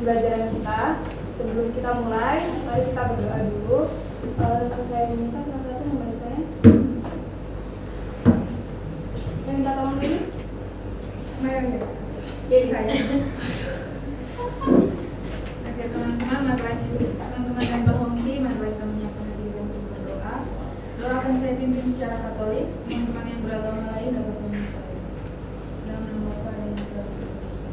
pembelajaran kita. Sebelum kita mulai, mari kita berdoa dulu. Saya minta satu-satu nomor saya. Saya minta tolong ini. Mari jadi saya. Oke teman-teman, teman-teman yang berhenti, mari kita menyiapkan diri untuk berdoa. Doa akan saya pimpin secara Katolik. Teman-teman yang beragama lain dapat memilih saya. Dalam nama Bapa dan Putra dan Roh Kudus.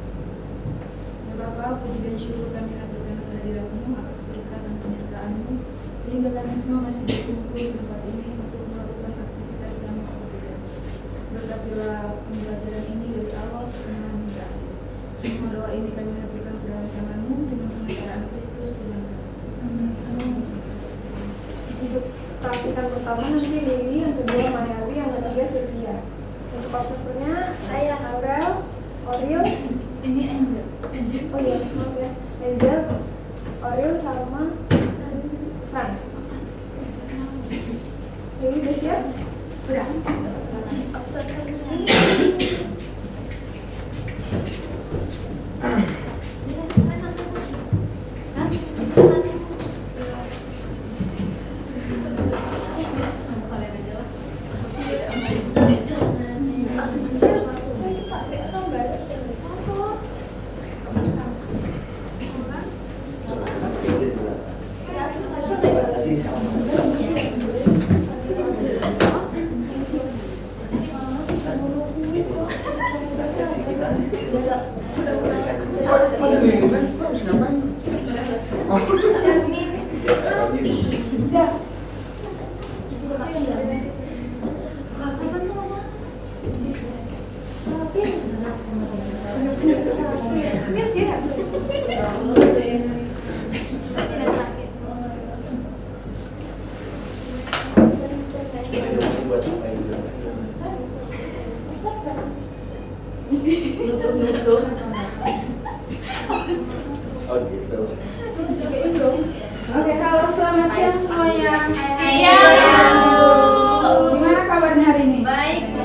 Ya Bapa, puji dan syukur kami haturkan kehadirat-Mu atas berkat dan penyertaan-Mu, sehingga kami semua masih berkumpul di tempat ini untuk melakukan aktivitas kami seperti biasa. Berkatilah pembelajaran ini dari awal pertengahan hingga akhir. Semua doa ini kami haturkan ke dalam tangan-Mu dengan pengantaran Kristus Tuhan kami. Amin. Untuk praktikan pertama nanti Dewi, yang kedua Mayawi, yang ketiga Sylvia. Untuk profesornya saya Aurel, Oril, Ini Angel. oh iya maaf ya, Angel, Oril sama Frans. Dewi udah siap? Udah. Oke, halo selamat siang semuanya. Gimana kabarnya hari ini? Baik, Bu.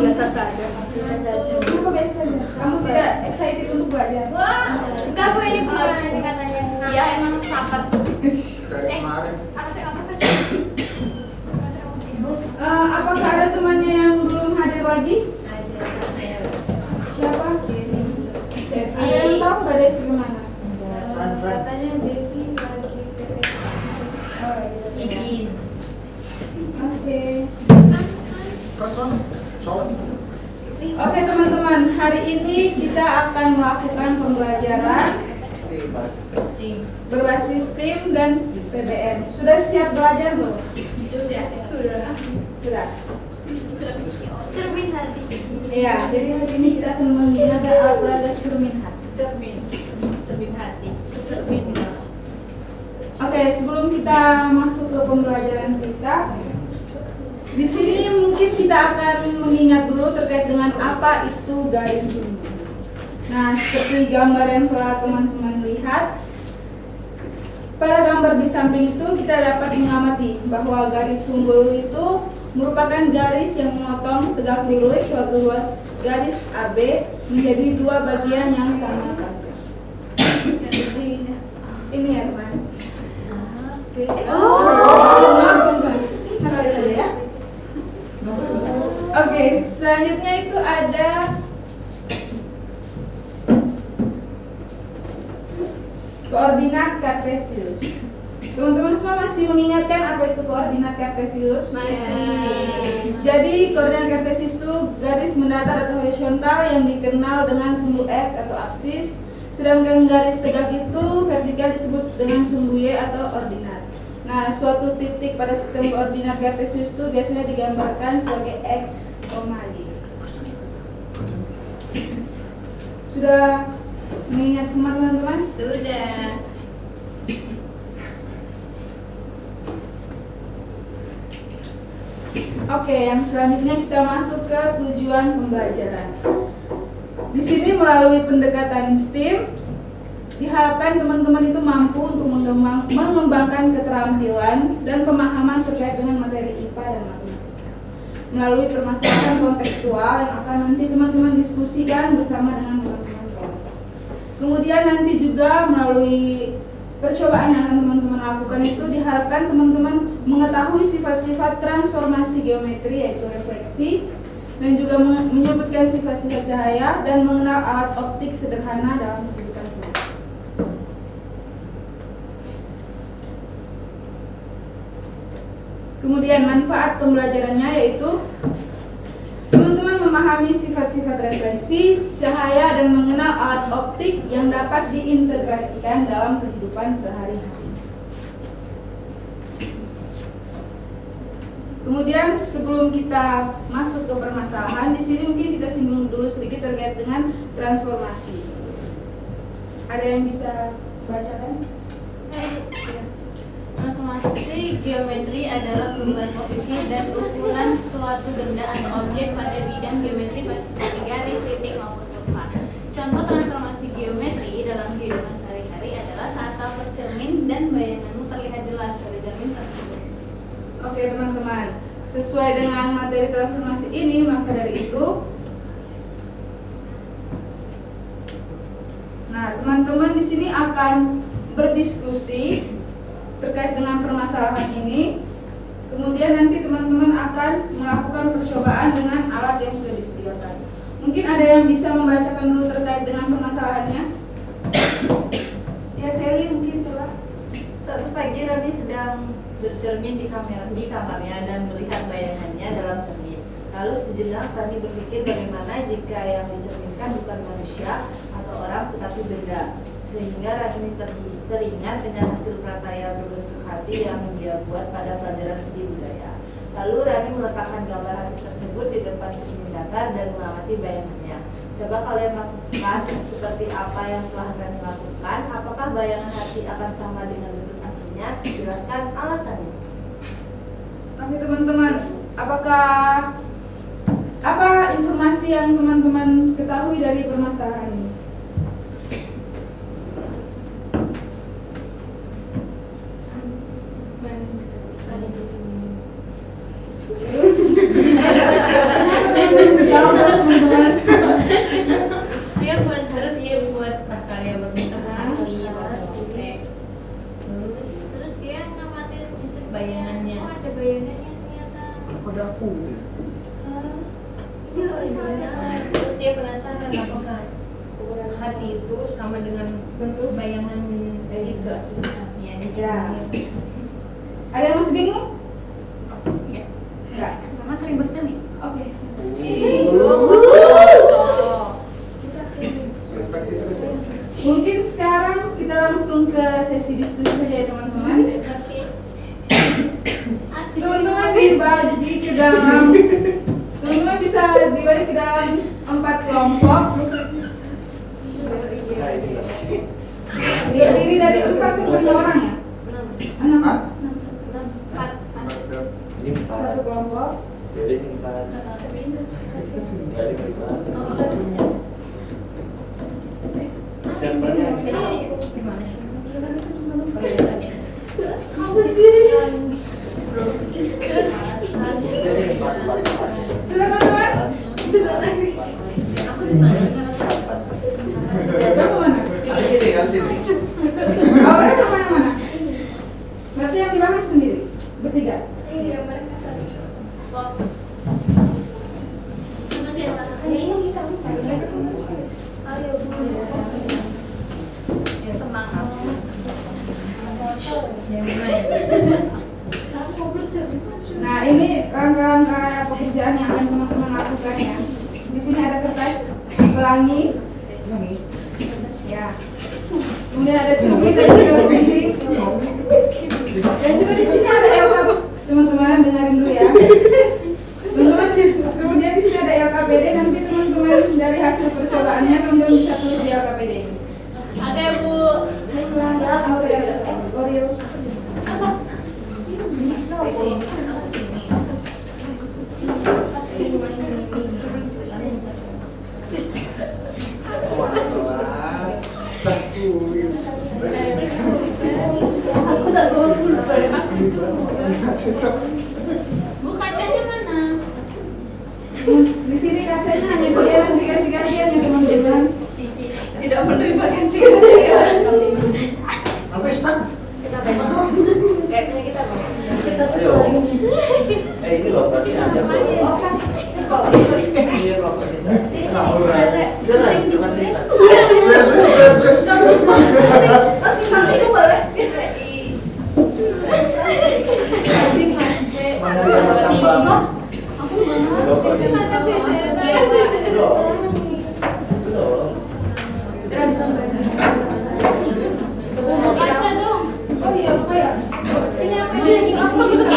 Biasa saja. Kenapa biasa saja? Kamu tidak excited untuk belajar? Wah, enggak Bu, ini bukan katanya. Iya, emang sabar. Harusnya nggak apa-apa sih. Apakah ada temannya yang belum hadir lagi? Ada. Siapa? Devi. Ada yang tahu nggak Devi kemana? Katanya Devi lagi PPK. Oh, iya. Izin. Oke. Oke teman-teman, hari ini kita akan melakukan pembelajaran berbasis tim dan PBM. Sudah siap belajar belum? Sudah. Cermin hati. Iya, jadi hari ini kita akan melihat alat cermin hati. Cermin hati. Oke, sebelum kita masuk ke pembelajaran kita, di sini mungkin kita akan mengingat dulu terkait dengan apa itu garis sumbu. Nah, seperti gambar yang telah teman-teman lihat, pada gambar di samping itu kita dapat mengamati bahwa garis sumbu itu merupakan garis yang memotong tegak lurus suatu ruas garis AB menjadi dua bagian yang sama panjang. Seperti ini ya teman. Salah saja ya. Oke, selanjutnya itu ada koordinat kartesius. Teman-teman semua masih mengingatkan apa itu koordinat kartesius? Masih. Jadi koordinat kartesius itu garis mendatar atau horizontal yang dikenal dengan sumbu X atau aksis, sedangkan garis tegak itu vertikal disebut dengan sumbu Y atau ordinat. Nah, suatu titik pada sistem koordinat kartesius itu biasanya digambarkan sebagai X, Y. Sudah mengingat semua teman-teman? Sudah. Oke, yang selanjutnya kita masuk ke tujuan pembelajaran. Di sini melalui pendekatan STEAM diharapkan teman-teman itu mampu untuk mengembangkan keterampilan dan pemahaman terkait dengan materi IPA dan matematika melalui permasalahan kontekstual yang akan nanti teman-teman diskusikan bersama dengan teman-teman kelompok. Kemudian nanti juga melalui percobaan yang akan teman-teman lakukan itu diharapkan teman-teman mengetahui sifat-sifat transformasi geometri yaitu refleksi, dan juga menyebutkan sifat-sifat cahaya dan mengenal alat optik sederhana dalam kehidupan sehari. Kemudian manfaat pembelajarannya yaitu teman-teman memahami sifat-sifat refleksi, cahaya, dan mengenal alat optik yang dapat diintegrasikan dalam kehidupan sehari-hari. Kemudian sebelum kita masuk ke permasalahan, di sini mungkin kita singgung dulu sedikit terkait dengan transformasi. Ada yang bisa bacakan? Transformasi geometri adalah perubahan posisi dan ukuran suatu benda atau objek pada bidang geometri seperti garis, titik, maupun kurva. Contoh transformasi geometri dalam kehidupan sehari-hari adalah saat cover cermin dan bayanganmu terlihat jelas pada cermin tersebut. Oke teman-teman, sesuai dengan materi transformasi ini, maka dari itu, nah teman-teman di sini akan berdiskusi terkait dengan permasalahan ini. Kemudian nanti teman-teman akan melakukan percobaan dengan alat yang sudah disediakan. Mungkin ada yang bisa membacakan dulu terkait dengan permasalahannya. Ya Sally mungkin coba. Suatu pagi Rani sedang bercermin di kamarnya dan melihat bayangannya dalam cermin. Lalu sejenak Rani berpikir bagaimana jika yang dicerminkan bukan manusia atau orang tetapi benda. Sehingga Rani teringat dengan hasil prakarya berbentuk hati yang dia buat pada pelajaran seni budaya. Lalu Rani meletakkan gambar hati tersebut di depan cermin datar dan mengamati bayangannya. Coba kalian lakukan seperti apa yang telah Rani lakukan. Apakah bayangan hati akan sama dengan bentuk aslinya? Jelaskan alasannya. Oke teman-teman, apa informasi yang teman-teman ketahui dari permasalahan ini? Dia buat karya berbentuk hati, terus dia ngamatin bayangannya. Oh, ada bayangannya ternyata. Ada aku. Terus dia penasaran apakah hati itu sama dengan bentuk bayangan itu. Ya, dia. Ada yang masih bingung? Enggak. Mama sering bercermin. Oke. Mungkin sekarang kita langsung ke sesi diskusi saja ya teman-teman. Teman-teman dibagi ke dalam, teman-teman bisa dibagi ke dalam 4 kelompok. Terdiri dari 4 sampai 5 orang ya? 6. Ini 4. Satu kelompok. Jadi 4. Jadi 5. Siapanya? Gimana sih? Silakan teman. Aku di mana? Kamu mana? Sini. Awalnya sama yang mana? Berarti yang di belakang sendiri? Bertiga? Iya, mereka satu. Sama siapa? Ayo, Bu. Ya, semangat. Nah, ini rangka-rangka pekerjaan yang akan teman-teman lakukan ya. Di sini ada kertas pelangi. Ya. Kemudian ada cermin dan juga gunting. Dan juga di sini ada LKPD. Teman-teman dengarin dulu ya. Teman-teman, kemudian di sini ada LKPD. Nanti teman-teman dari hasil percobaannya teman-teman bisa tulis di LKPD ini. Oke, Bu. Oreo. Bu, kacanya mana? Di sini kacanya hanya tiga ya teman-teman. Cici. Tidak Nggak menerima gantian ya. Apa stuck? Kita pegang. Kayaknya kita mau. Kita Ayo. semua ini. Ini loh berarti ada loh. Oh kan, ini kok. Iya kelompok kita. Jangan kita. Tapi sampai itu boleh. Mana yang tambah? Aku banget. Kelompok ini. Belum. Baca dong. Oh iya, lupa ya. Ini apa ini? Apa bisa?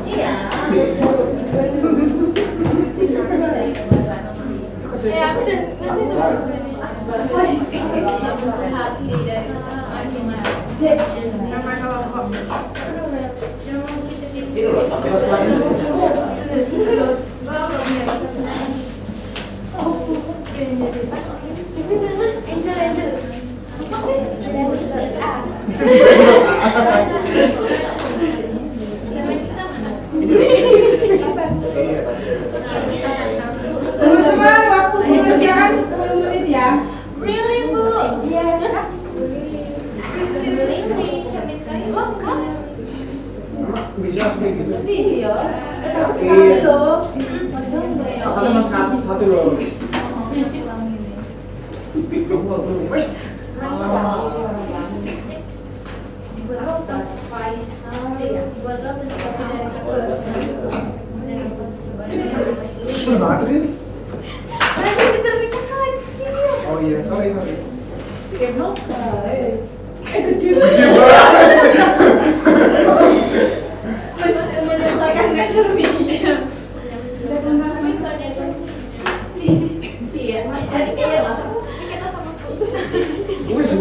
Iya. Aku udah ngasih hati dari Nama kelompok. Ini loh sampai kelas ini. Angel. Apa sih? Teman-teman, waktu pengerjaan 10 menit ya. Really, Bu? Yes. Love kan? Bisa kayak gitu. Iya. Yakin. Loh. Katanya mas satu loh. Wes. Sudah banget Rin. Oh iya, sorry. Gede banget. Menyelesaikan kan cerminnya. Iya.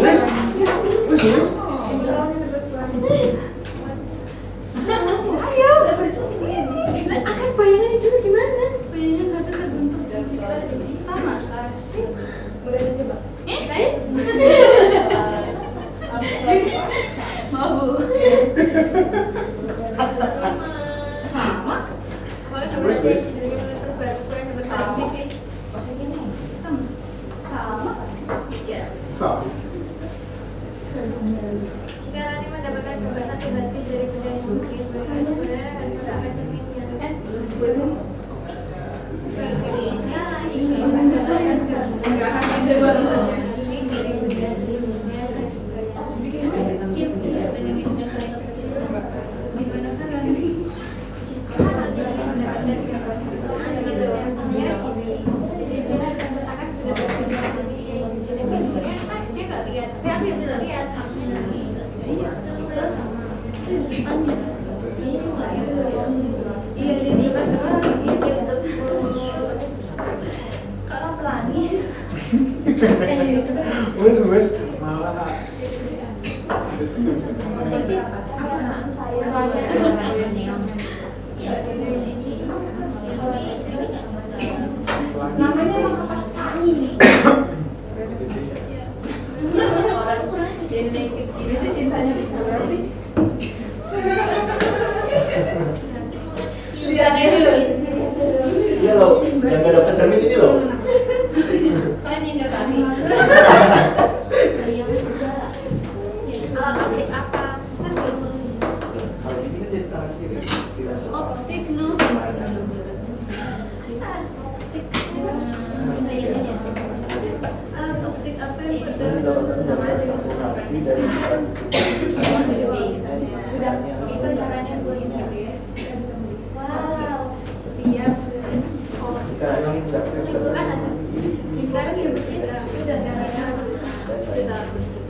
Wes. Akan bayangannya dulu gimana? Bayangan nggak terbentuk sama. Boleh coba. Mau Bu? Sama. Posisinya sama. Sama. Jika nanti mendapatkan keberatan berarti dari benda yang semakin berbeda akan ada cerminnya kan? Belum. Enggak hanya debat saja. Gimana kan? Jika nanti mendapatkan Wes malah. Namanya emang kapas tani. Itu cintanya bisa berarti. Lihat ini loh. Iya loh, yang gak dapat cermin ini loh. kalian yang kami. Alat optik apa? Kan gitu. Kalau ini kan jadi tangan kiri, tidak salah. Optik no. Alat optik apa yang Sama aja. wow. Setiap Sekarang yang tidak simpulkan hasil. Sekarang kita bersih. Udah caranya kita bersih.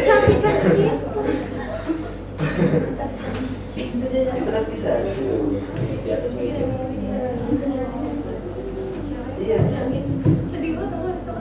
Cantik kan dia? Itu kan bisa di atas meja. Iya. Sedih banget.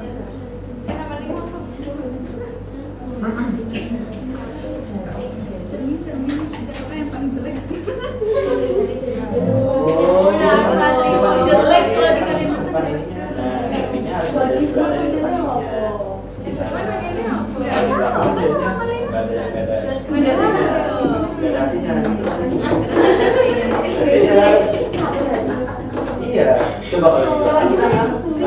Coba kalau gitu. Coba kita langsung.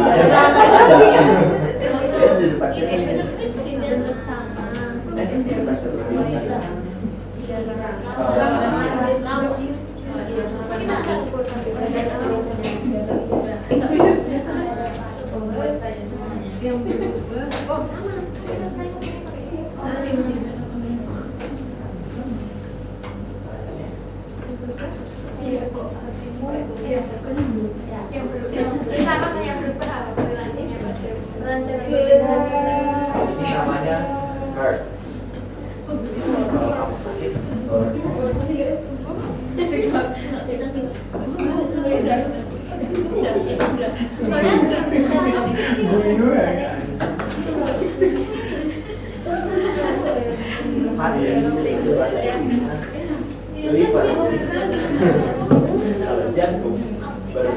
Ini namanya heart. Kalau kamu sakit, hati itu bahasa Inggrisnya liver. Kalau jantung baru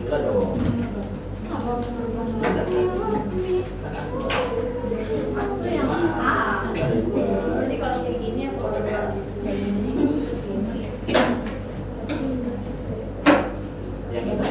gila dong. Jadi kalau kayak gini aku Yang itu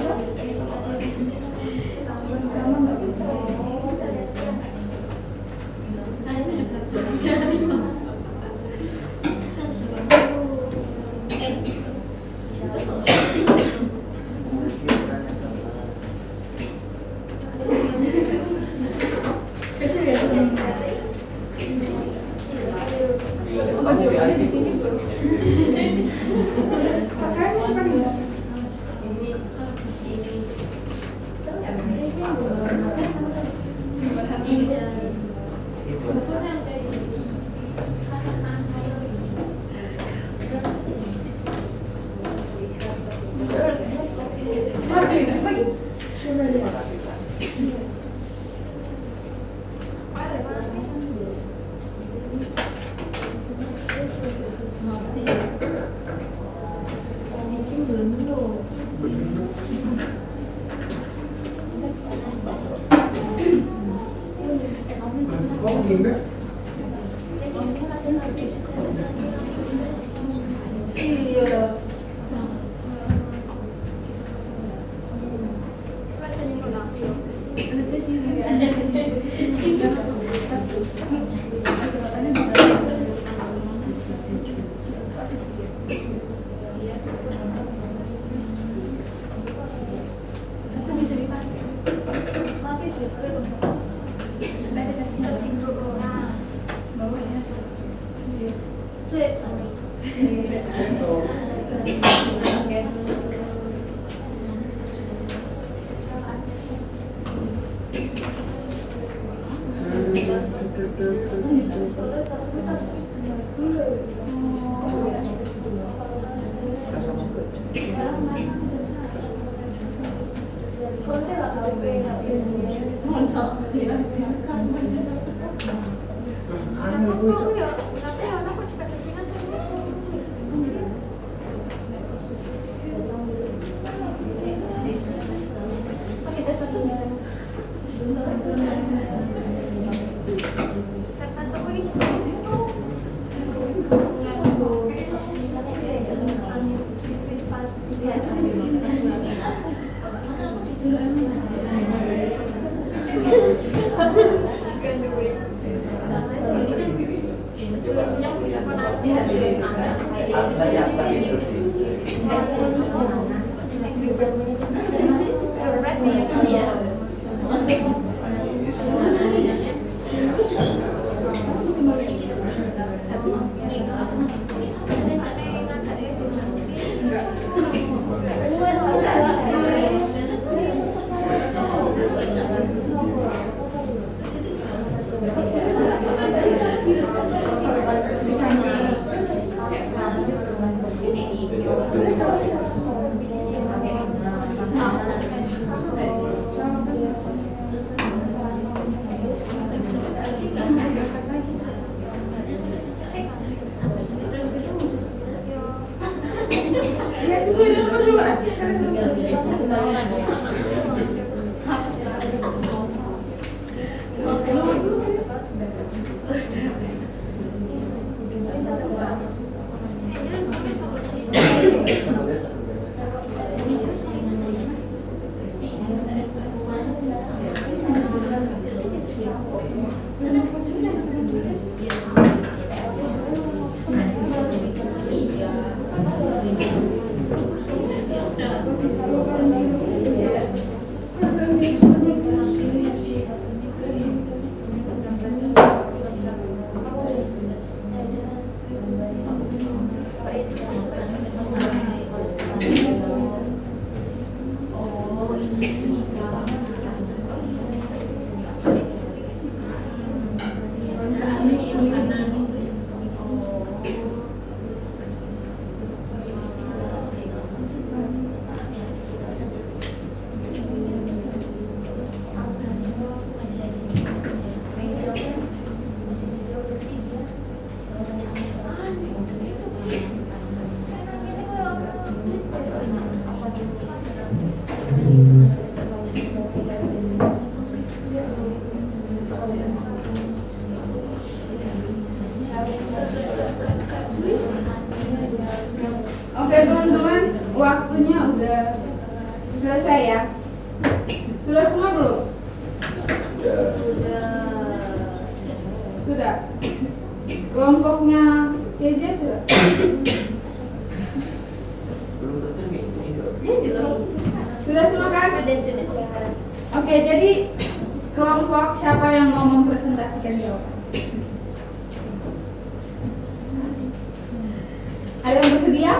Oke teman-teman, waktunya udah selesai ya. Sudah semua belum? Sudah. Kelompoknya Kezia sudah? Belum tercermin ini dong. Sudah semua kan? Sudah. Oke, jadi kelompok siapa yang mau mempresentasikan jawaban? Ada yang bersedia?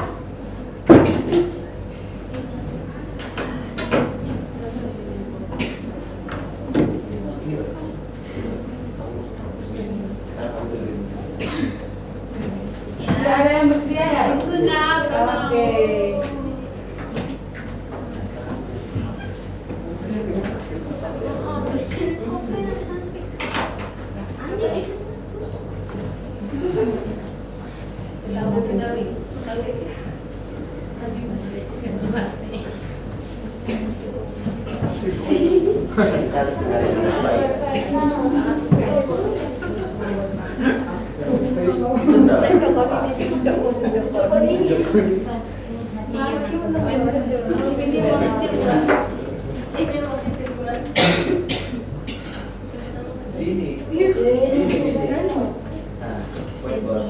Tidak ada yang bersedia ya? Oke. Kita harus dengar yang baik. Ini. Nah, whiteboard.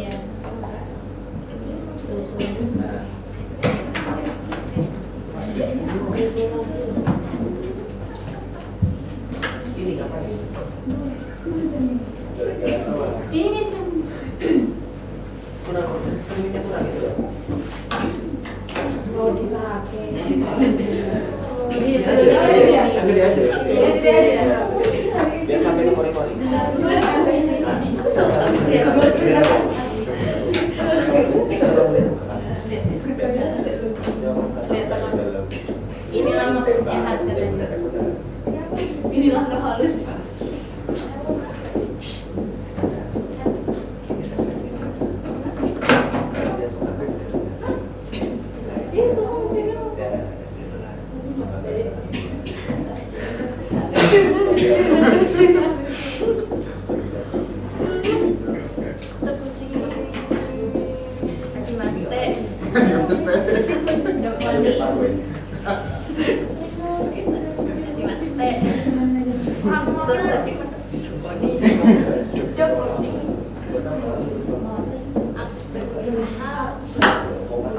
Nah. Ini ngapain? Ini Kurang cerminnya kurang itu loh. Mau dipakai. Yang gede aja. Biar sampai ke kori-kori. inilah makhluk jahat katanya. Inilah roh halus.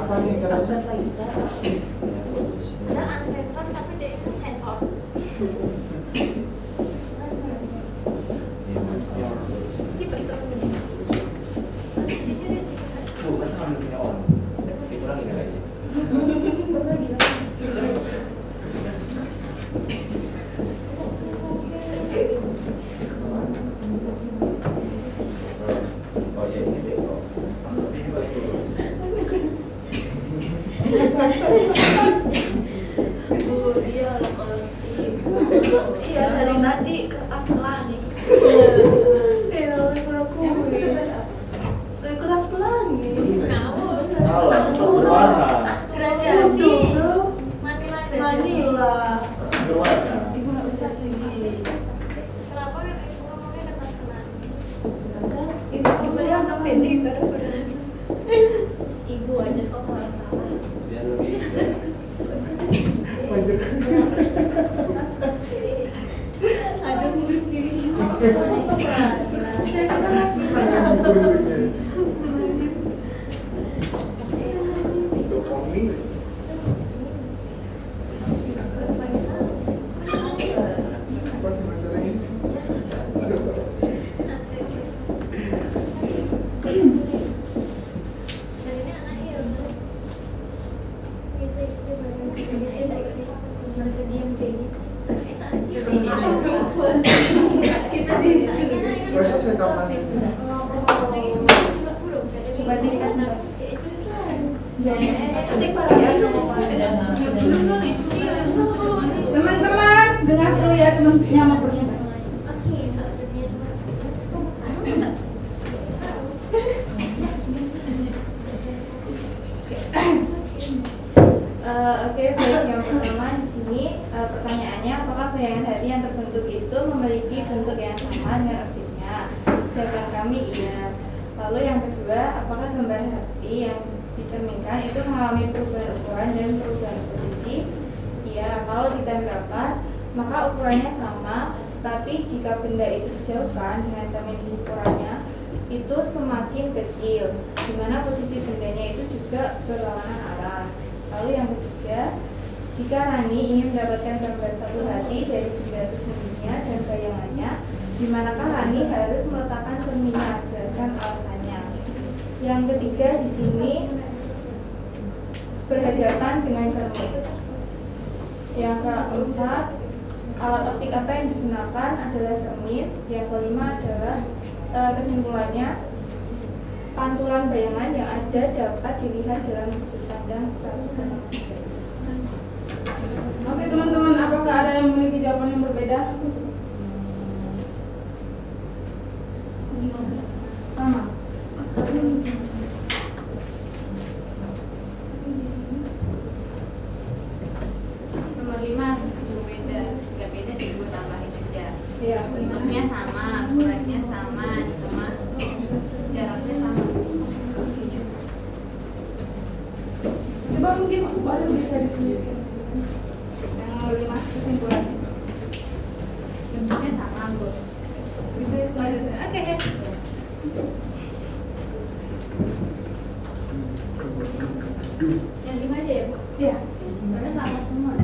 Apa nih caranya? Ada unsensor tapi dia itu sensor. Tuh, masa ngambil punya on? Dikurangin ya aja. Oh iya, ini deh. Ini bagus. Dia iya dari tadi kertas pelangi. Kelas pelangi. Tahu lah, sempat berwarna. Gradasi. Mani lah. Berwarna. Ibu nggak bisa tinggi. Kenapa ibu ngomongnya kertas pelangi? Ibu yang pendek baru Ibu aja kok kalau salah. Biar lebih. ada murid diri. kapan? Coba dikasih. Teman-teman, dengar dulu ya teman-teman mau presentasi. Oke, baik, yang pertama di sini pertanyaannya, apakah bayangan hati yang terbentuk itu memiliki bentuk yang sama dengan objeknya? Jawaban kami iya. Lalu yang kedua, apakah gambar hati yang dicerminkan itu mengalami perubahan ukuran dan perubahan posisi? Iya. Kalau ditempelkan maka ukurannya sama, tapi jika benda itu dijauhkan dengan cermin ukurannya itu semakin kecil, di mana posisi bendanya itu juga berlawanan arah. Lalu yang ketiga, jika Rani ingin mendapatkan gambar satu hati dari benda sesungguhnya dan bayangannya, di manakah Rani harus meletakkan cerminnya? Jelaskan alasannya. Yang ketiga di sini berhadapan dengan cermin. Yang keempat, alat optik apa yang digunakan adalah cermin. Yang kelima adalah kesimpulannya, pantulan bayangan yang ada dapat dilihat dalam sudut pandang 180 derajat. Oke teman-teman, apakah ada yang memiliki jawaban yang berbeda? Sama. Nomor 5 berbeda, nggak beda sih, gue tambahin aja. Iya. Bentuknya sama, ukurannya sama, jaraknya sama. Coba mungkin baru bisa dituliskan. Yang nomor 5 kesimpulannya. Bentuknya sama, Bu. Ditulis pada sana. Oke. Yang 5 aja ya, Bu? Iya. Soalnya sama semua.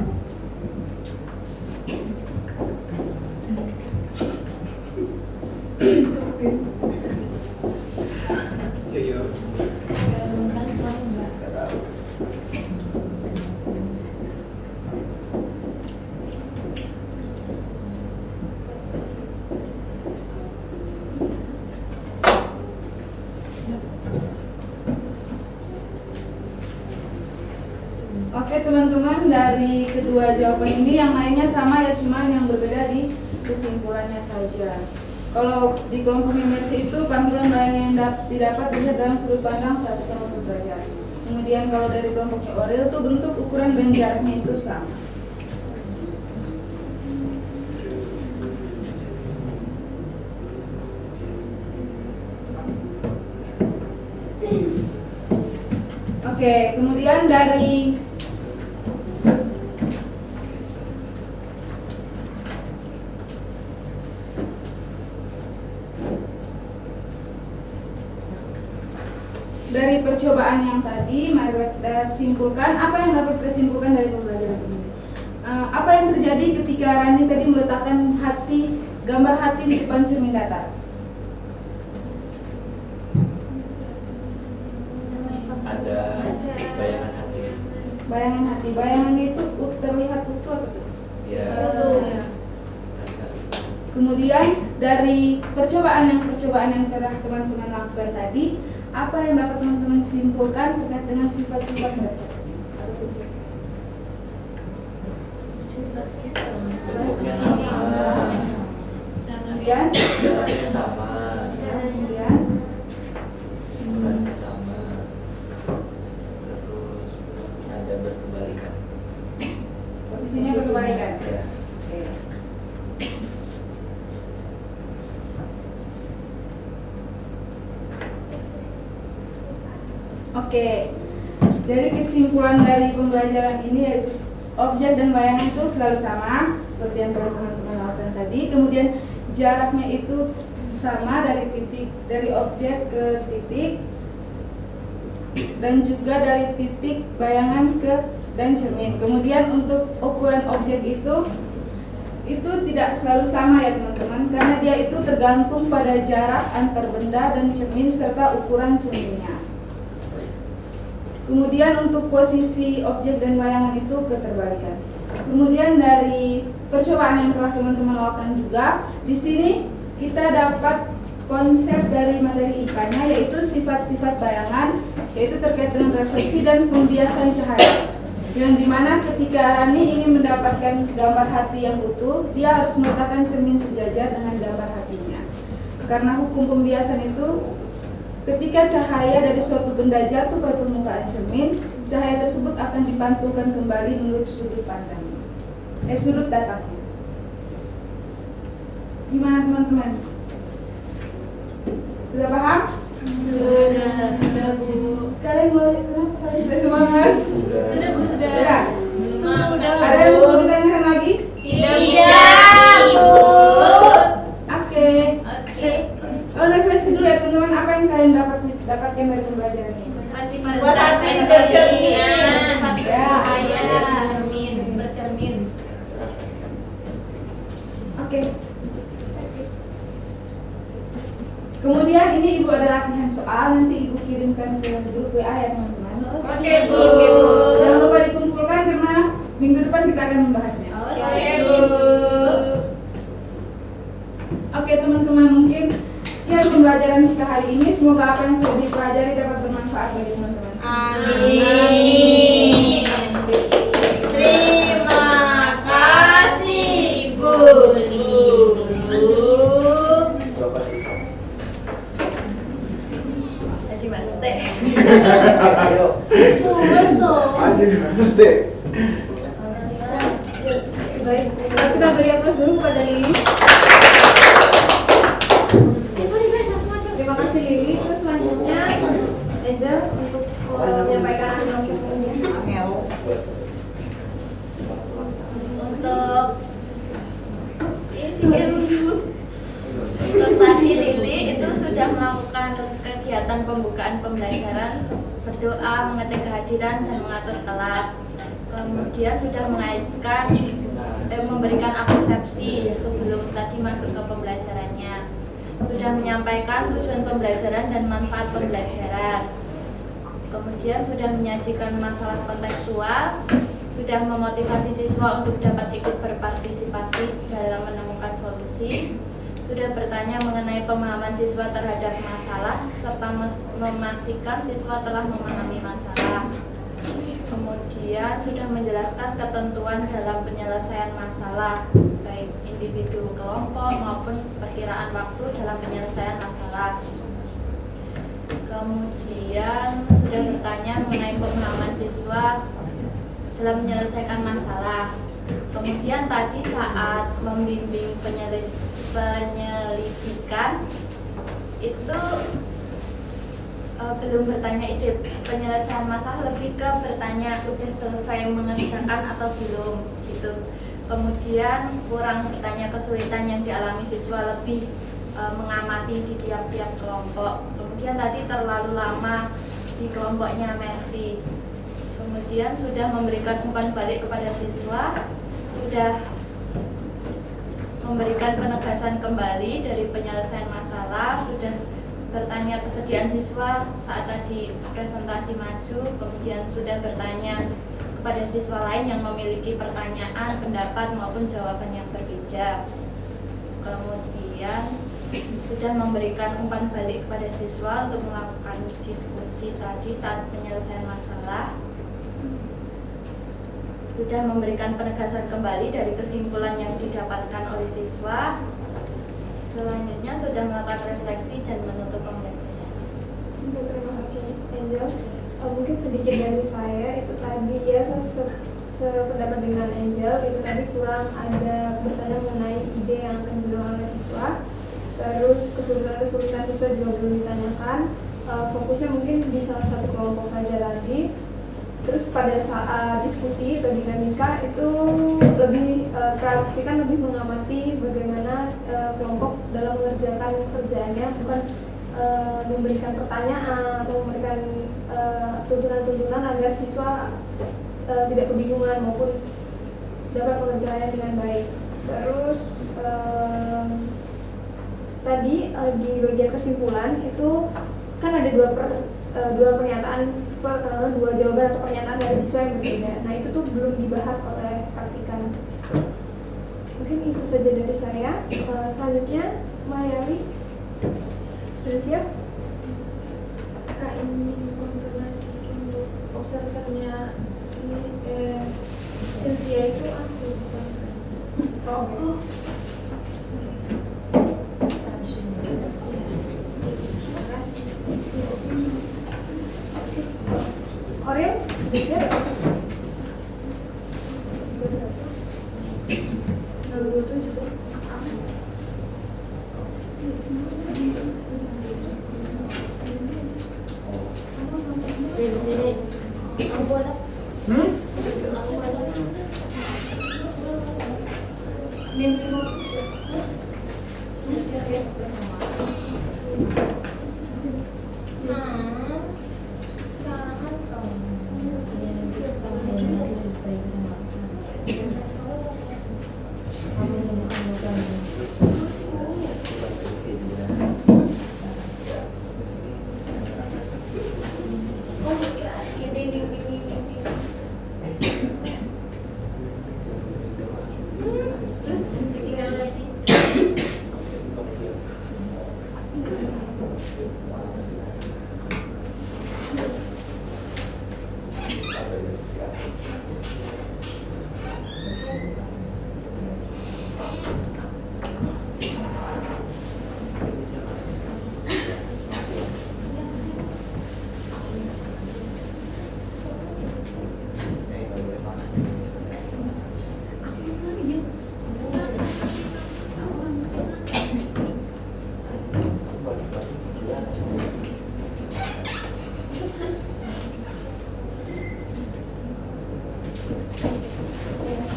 Iya. Oke teman-teman, dari kedua jawaban ini yang lainnya sama ya, cuma yang berbeda di kesimpulannya saja. Kalau di kelompok imersi itu pantulan bayangan yang didapat dilihat dalam sudut pandang 180 derajat. Kemudian kalau dari kelompoknya Orel itu bentuk, ukuran dan jaraknya itu sama. Oke, kemudian dari percobaan yang tadi, mari kita simpulkan apa yang dapat kita simpulkan dari pembelajaran ini. Apa yang terjadi ketika Rani tadi meletakkan gambar hati di depan cermin datar? Ada bayangan hati. Bayangan hati, bayangan itu terlihat utuh atau tidak? Ya. Kemudian dari percobaan yang telah teman-teman lakukan tadi, apa yang dapat teman-teman simpulkan terkait dengan sifat-sifat refleksi atau objek? Bentuknya sama. Kemudian, Jaraknya sama. kemudian, Ukurannya sama. Terus ada berkebalikan. posisinya berkebalikan. Ya. Oke. Oke, dari kesimpulan dari pembelajaran ini yaitu objek dan bayangan itu selalu sama seperti yang telah teman-teman lakukan tadi. Kemudian jaraknya itu sama dari objek ke titik, dan juga dari titik bayangan ke dan cermin. Kemudian untuk ukuran objek itu tidak selalu sama ya teman-teman, karena dia itu tergantung pada jarak antar benda dan cermin serta ukuran cerminnya. Kemudian untuk posisi objek dan bayangan itu keterbalikan. Kemudian dari percobaan yang telah teman-teman lakukan juga, di sini kita dapat konsep dari materi IPA-nya, yaitu sifat-sifat bayangan, yaitu terkait dengan refleksi dan pembiasan cahaya. Yang dimana ketika Rani ingin mendapatkan gambar hati yang utuh, dia harus meletakkan cermin sejajar dengan gambar hatinya. Karena hukum pembiasan itu, ketika cahaya dari suatu benda jatuh pada permukaan cermin, cahaya tersebut akan dipantulkan kembali menurut sudut pandangnya, sudut datangnya. Gimana teman-teman? Sudah paham? Sudah Bu. Kalian mulai kenapa kalian tidak semangat? Sudah Bu, sudah. Sudah. Ada yang mau ditanyakan lagi? Tidak Bu. Oke. Oh, refleksi dulu ya teman-teman, apa yang kalian dapatkan dari pembelajaran ini? Buat hati bercermin. Cahaya bercermin. Oke. Kemudian ini Ibu ada latihan soal, nanti Ibu kirimkan ke grup WA ya teman-teman. Oke Bu. Jangan lupa dikumpulkan karena minggu depan kita akan membahasnya. Oke Bu. Oke teman-teman, mungkin sekian pembelajaran kita hari ini. Semoga apa yang sudah dipelajari dapat bermanfaat bagi teman-teman. Amin. Terima kasih Bu. Haji Mas Teh. Ayo. Mesti. Baik, kita beri aplaus dulu kepada Lili. Sorry guys, langsung aja. Terima kasih Lili. Terus selanjutnya Angel untuk menyampaikan hasil syukurnya. Untuk tadi Lili itu sudah melakukan kegiatan pembukaan pembelajaran, berdoa, mengecek kehadiran dan mengatur kelas. Kemudian sudah mengaitkan memberikan persepsi sebelum tadi masuk ke pembelajarannya. Sudah menyampaikan tujuan pembelajaran dan manfaat pembelajaran. Kemudian sudah menyajikan masalah kontekstual, sudah memotivasi siswa untuk dapat ikut berpartisipasi dalam menemukan solusi, sudah bertanya mengenai pemahaman siswa terhadap masalah, serta memastikan siswa telah memahami masalah. Kemudian sudah menjelaskan ketentuan dalam penyelesaian masalah, baik individu kelompok maupun perkiraan waktu dalam penyelesaian masalah. Kemudian sudah bertanya mengenai pemahaman siswa dalam menyelesaikan masalah. Kemudian tadi saat membimbing penyelidikan itu belum bertanya ide penyelesaian masalah, lebih ke bertanya udah selesai mengerjakan atau belum gitu. Kemudian kurang bertanya kesulitan yang dialami siswa, lebih mengamati di tiap-tiap kelompok. Kemudian tadi terlalu lama di kelompoknya Mercy. Kemudian sudah memberikan umpan balik kepada siswa, sudah memberikan penegasan kembali dari penyelesaian masalah, sudah bertanya kesediaan siswa saat tadi presentasi maju, kemudian sudah bertanya kepada siswa lain yang memiliki pertanyaan, pendapat maupun jawaban yang berbeda. Kemudian sudah memberikan umpan balik kepada siswa untuk melakukan diskusi tadi saat penyelesaian masalah. Sudah memberikan penegasan kembali dari kesimpulan yang didapatkan oleh siswa. Selanjutnya sudah melakukan refleksi dan menutup pembelajaran. Terima kasih Angel. Mungkin sedikit dari saya itu tadi ya, sependapat dengan Angel itu tadi kurang ada bertanya mengenai ide yang akan didorong oleh siswa. Terus kesulitan siswa juga belum ditanyakan. Fokusnya mungkin di salah satu kelompok saja tadi. Terus pada saat diskusi atau dinamika itu lebih perhatikan, lebih mengamati bagaimana kelompok dalam mengerjakan kerjaannya, bukan memberikan pertanyaan atau memberikan tuntunan-tuntunan agar siswa tidak kebingungan maupun dapat mengerjakannya dengan baik. Terus tadi di bagian kesimpulan itu kan ada dua pernyataan, dua jawaban atau pernyataan dari siswa yang berbeda. Nah itu tuh belum dibahas oleh praktikan. Mungkin itu saja dari saya. Selanjutnya Mayali. Sudah siap? Kak, ini konfirmasi untuk observernya Cynthia itu aku bukan. Oh. Oreo, sudah siap?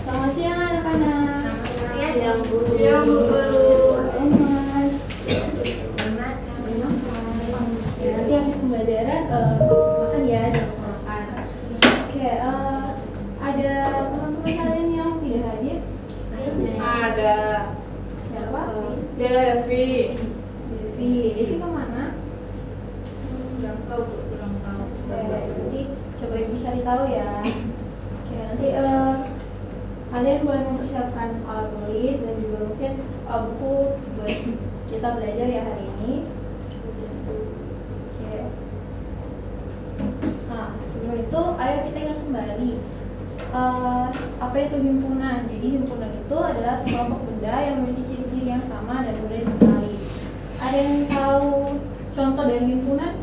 Selamat siang anak-anak. Siang, Bu. Siang, Bu Guru. Mas. Ya, nanti habis pembelajaran makan ya, jangan makan. Oke, ada teman-teman kalian yang tidak hadir? Ada. Siapa? Devi. Devi kemana? Kurang tahu, Bu. Kurang tahu. Oke, nanti coba ibu cari tahu ya. Oke, nanti kalian boleh mempersiapkan alat tulis dan juga mungkin buku buat kita belajar ya hari ini. Oke. Nah, sebelum itu ayo kita ingat kembali apa itu himpunan. Jadi himpunan itu adalah sekelompok benda yang memiliki ciri-ciri yang sama dan mudah dikenali. Ada yang tahu contoh dari himpunan?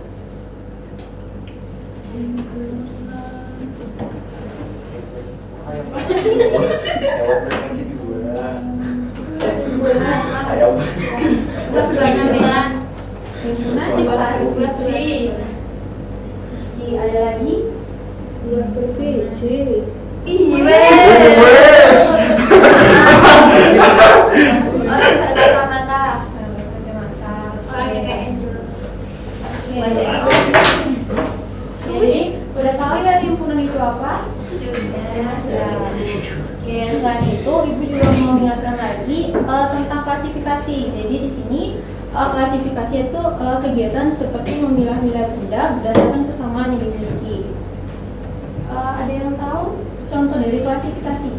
Kita sebelahnya merah. Himpunan di kelas kecil. Ada lagi? Iya, PPC. Kacamata. Kayak Angel. Jadi udah tahu ya himpunan itu apa? Sudah. Oke, selain itu ibu juga mau mengingatkan lagi tentang klasifikasi. Jadi di sini klasifikasi itu kegiatan seperti memilah-milah benda berdasarkan kesamaan yang dimiliki. Ada yang tahu contoh dari klasifikasi?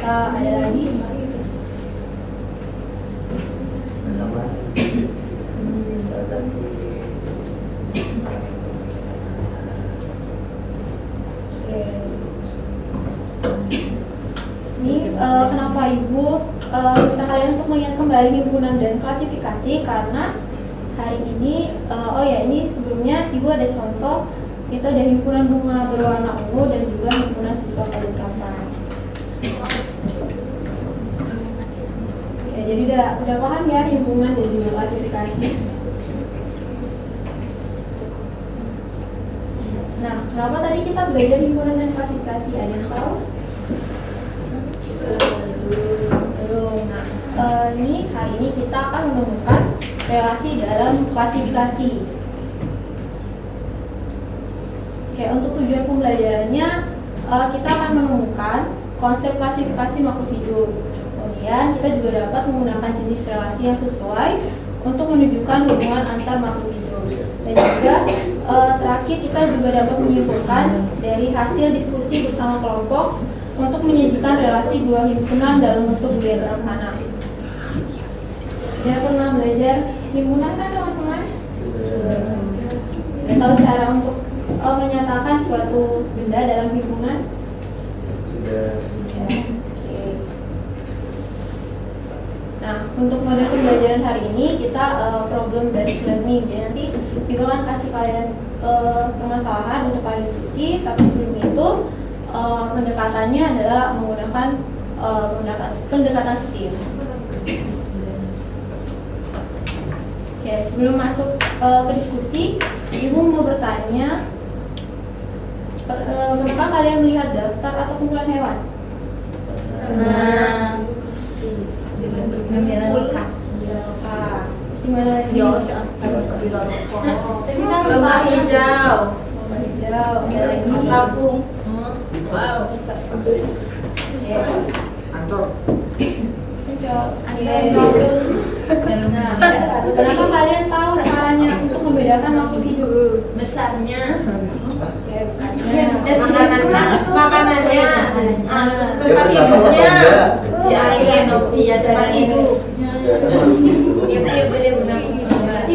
Ada lagi? Ini kenapa ibu minta kalian untuk mengingat kembali himpunan dan klasifikasi karena hari ini ini sebelumnya ibu ada contoh, itu ada himpunan bunga berwarna ungu dan juga himpunan siswa pada kampus. Ya, jadi udah paham ya himpunan dan juga klasifikasi. Nah, kenapa tadi kita belajar himpunan dan klasifikasi? Ada yang tahu? Belum. Nah, hari ini kita akan menemukan relasi dalam klasifikasi. Oke, untuk tujuan pembelajarannya kita akan menemukan konsep klasifikasi makhluk hidup. Kemudian kita juga dapat menggunakan jenis relasi yang sesuai untuk menunjukkan hubungan antar makhluk hidup. Dan juga terakhir kita juga dapat menyimpulkan dari hasil diskusi bersama kelompok untuk menyajikan relasi dua himpunan dalam bentuk diagram Hanna. Sudah pernah belajar himpunan kan teman-teman? Sudah tahu cara untuk menyatakan suatu benda dalam himpunan? Sudah. Nah, untuk model pembelajaran hari ini kita problem based learning. Jadi nanti Ibu akan kasih kalian permasalahan untuk kalian diskusi. Tapi sebelum itu pendekatannya adalah menggunakan pendekatan STEAM. Oke, sebelum masuk ke diskusi, Ibu mau bertanya, pernahkah kalian melihat daftar atau kumpulan hewan? Nah, Gimana lagi? Lemah hijau. Lampung. Wow. Antor. Kenapa kalian tahu caranya untuk membedakan makhluk hidup? besarnya. Ya, besarnya. Makanannya. Dia Tempat bernafas atau hidupnya. enggak? Iya, tempat hidup. Berarti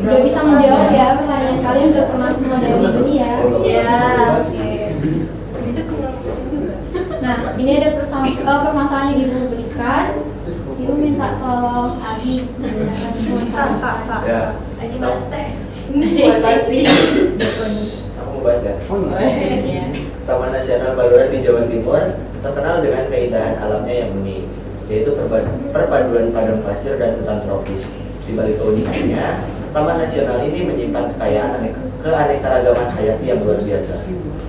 udah bisa menjawab ya pertanyaan kalian, udah pernah semua dari ini ya. Ya. Oke. Nah, ini ada permasalahan yang Ibu berikan. Ibu minta tolong Abi menggunakan semua. Ya. Aji Mas teh. Makasih. Aku mau baca. Iya. Taman Nasional Baluran di Jawa Timur terkenal dengan keindahan alamnya yang unik, yaitu perpaduan padang pasir dan hutan tropis. Di balik keunikannya, Taman Nasional ini menyimpan kekayaan keanekaragaman hayati yang luar biasa.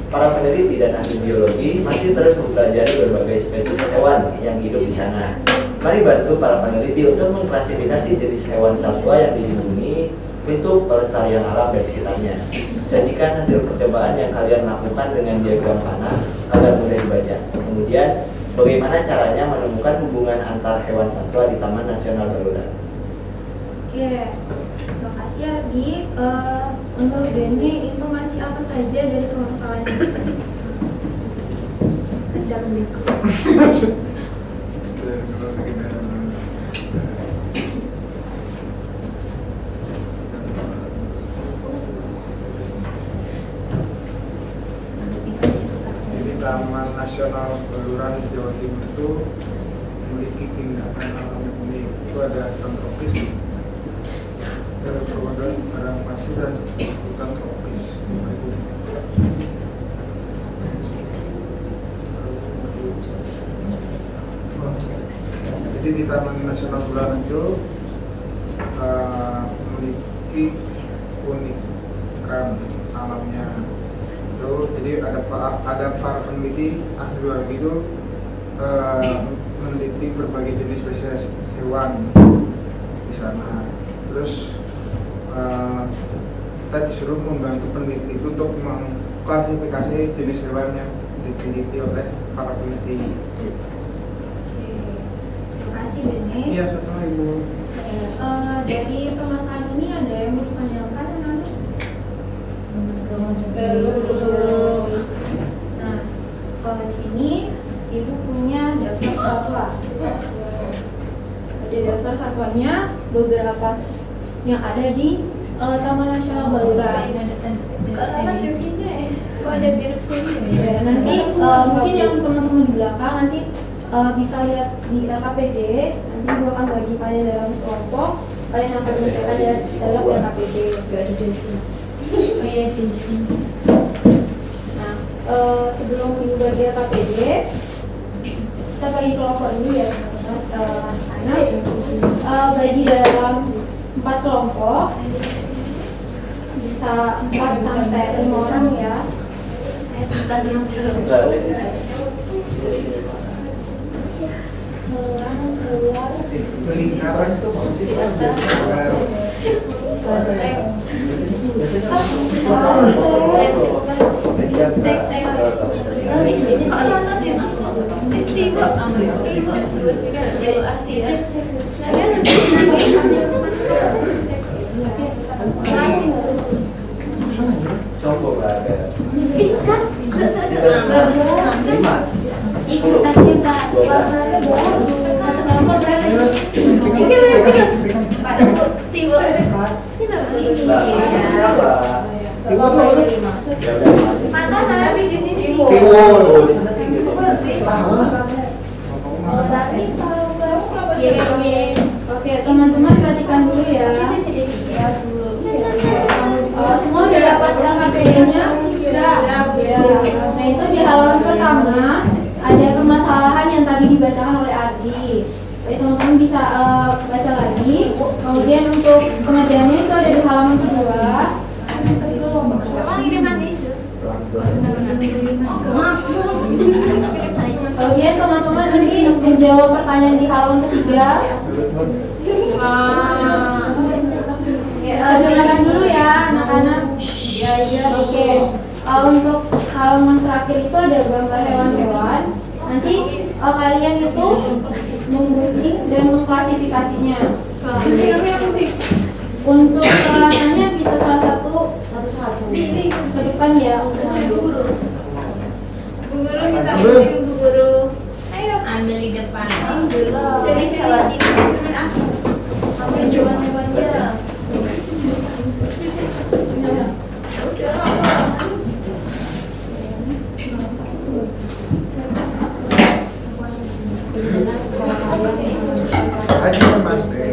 Para peneliti dan ahli biologi masih terus mempelajari berbagai spesies hewan yang hidup di sana. Mari bantu para peneliti untuk mengklasifikasi jenis hewan satwa yang dilindungi untuk pelestarian alam dan sekitarnya. Sajikan hasil percobaan yang kalian lakukan dengan diagram panah agar mudah dibaca. Kemudian, bagaimana caranya menemukan hubungan antar hewan satwa di Taman Nasional Baluran? Oke, terima kasih Abi. Untuk Denny, informasi apa saja dari permasalahan ini? Ancam Miko. Taman Nasional Baluran Jawa Timur itu memiliki keindahan alam yang unik. Itu ada hutan tropis, perpaduan padang pasir dan hutan tropis. Jadi di Taman Nasional Baluran itu memiliki keunikan alamnya. Jadi ada para peneliti ahli biologi itu meneliti berbagai jenis spesies hewan di sana. Terus kita disuruh membantu peneliti itu untuk mengklasifikasi jenis hewan yang diteliti oleh para peneliti. Terima kasih Denny. Iya, sama Ibu. Dari permasalahan ini ada yang mau ditanyakan nanti? Nah, kalau di sini Ibu punya daftar satwa. Ada daftar satwanya beberapa yang ada di Taman Nasional Baluran. Kok ada biru sini? Ya, nanti mungkin yang teman-teman di belakang nanti bisa lihat di LKPD. Nanti Ibu akan bagi kalian dalam kelompok. Kalian akan menyelesaikan dalam LKPD. Gak ada di sini. Oh iya di sini. Nah, sebelum Ibu bagi LKPD, kita bagi kelompok dulu ya anak-anak. Bagi dalam 4 kelompok, bisa 4 sampai 5 orang ya. Saya bukan yang jelas. Lingkaran itu maksudnya Sombong lah ada. Itu kan 5. ikutasi Pak. Tiba. Mana tapi di sini. Timur. Di sana tinggi. Oke, teman-teman perhatikan dulu ya. Semua sudah dapat LKPD-nya? Sudah. Nah, itu di halaman pertama ada permasalahan yang tadi dibacakan oleh Ardi. Jadi teman-teman bisa baca lagi. Kemudian untuk pengerjaannya itu ada di halaman kedua. Memang kiriman itu. Kemudian teman-teman ini menjawab pertanyaan di halaman ketiga. Dengarkan dulu ya anak-anak. Oke. Untuk halaman terakhir itu ada gambar hewan-hewan. Nanti kalian itu menggunting dan mengklasifikasinya. Untuk peralatannya bisa salah satu ke depan ya untuk Bu Guru minta izin Bu Guru. Ayo ambil di depan. Sini apa hewan-hewannya. Aja Mas Teh.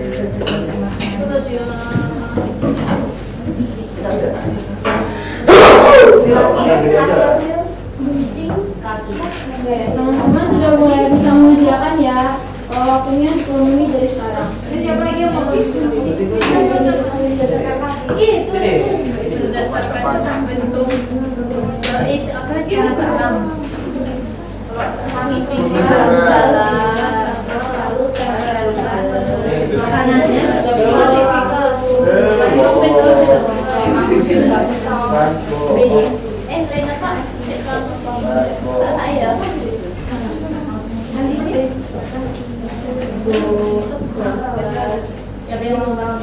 Teman-teman sudah mulai bisa mengerjakan ya. Waktunya 10 menit dari sekarang. Ini apa lagi yang mau Berdasarkan bentuk itu apa lagi salam. Makanannya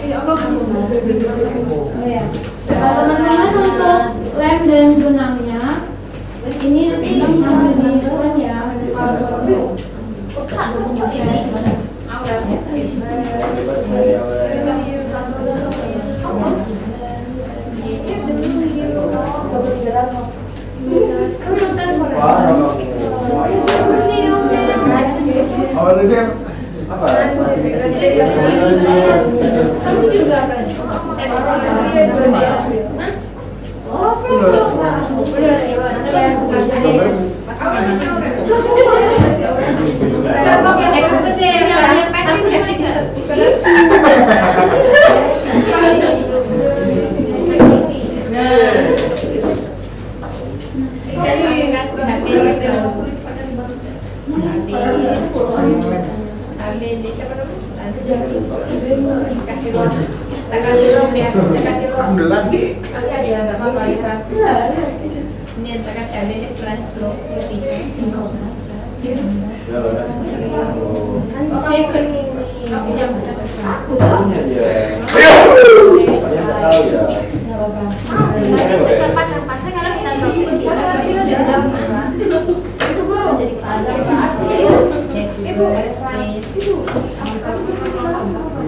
lain apa? Saya teman-teman untuk lem dan benangnya ini nanti ambil di depan ya. Awal tadi apa? Kamu juga kan? Alhamdulillah. ini antara cabai ini plus low pasang-pasang kalau kita tropis Ibu Guru.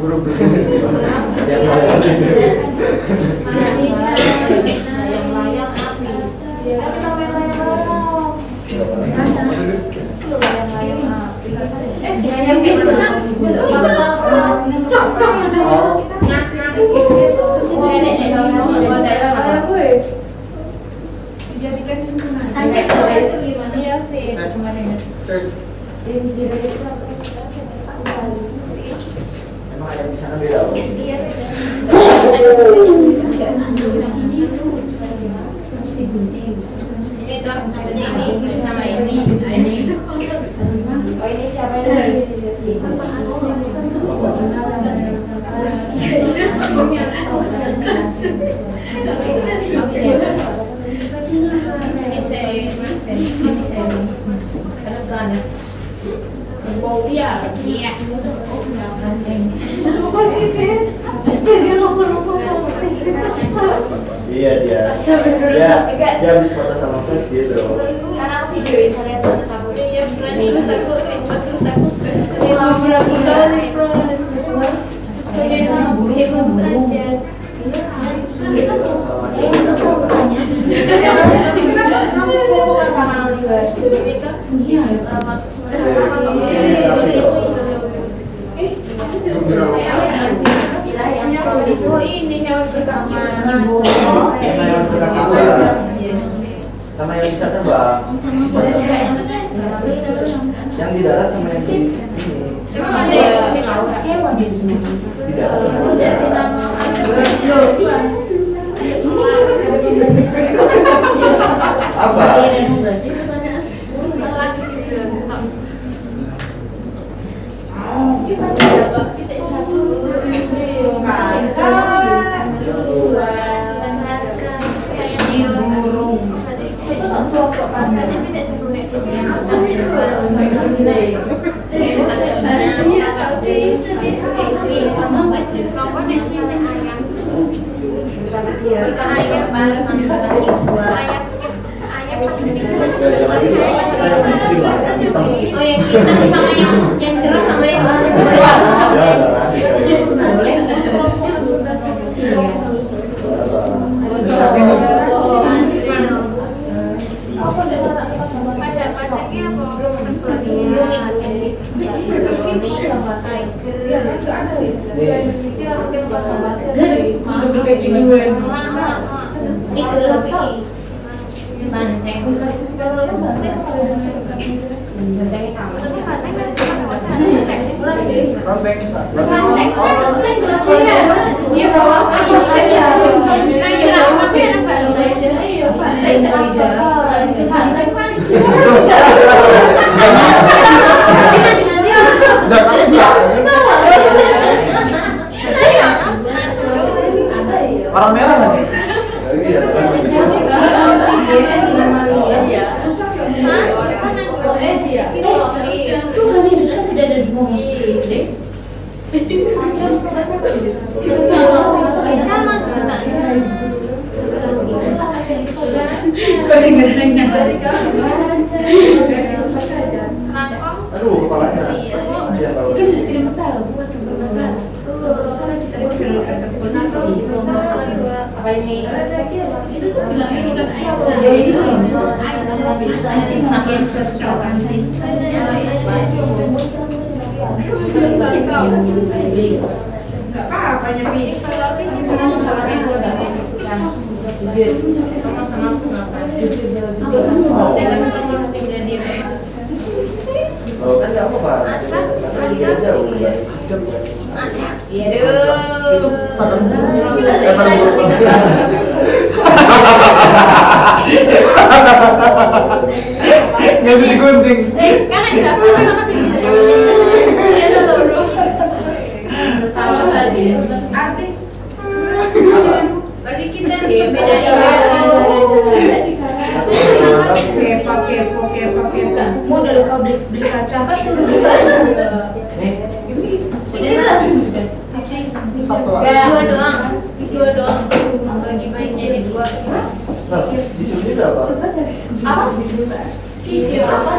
Guru begini. Emang ada di sana beda. ini tuh seperti ini sama ini Oh ini siapa yang Iya dia habis foto sama Flash gitu. Karena aku videoin kalian terus aku Oh ini hewan berkaki. Sama yang bisa terbang. Yang di darat sama yang di ini. Emang ada yang hewan di sini? Di darat. Apa? Oh yang hitam sama yang cerah sama yang Orang merah kan? Aduh, kepalanya. tidak masalah, bukan bermasalah. Masalah kita polisi. Apa ini? Itu tuh bilang ini kan jadi makin suatu nanti. Enggak apa-apa nyepi. Sama aku ngapain? Oh kan nggak apa-apa. Jauh. Iya Nggak bisa digunting. Karena nggak apa-apa karena sih ya dulu bro. Tahu tadi. Arti. Berarti kita beda kepo. Modal kau beli kaca kan sudah dua. Dua doang. Bagi mainnya di dua. Nah, di sini berapa? Apa? Kikir apa?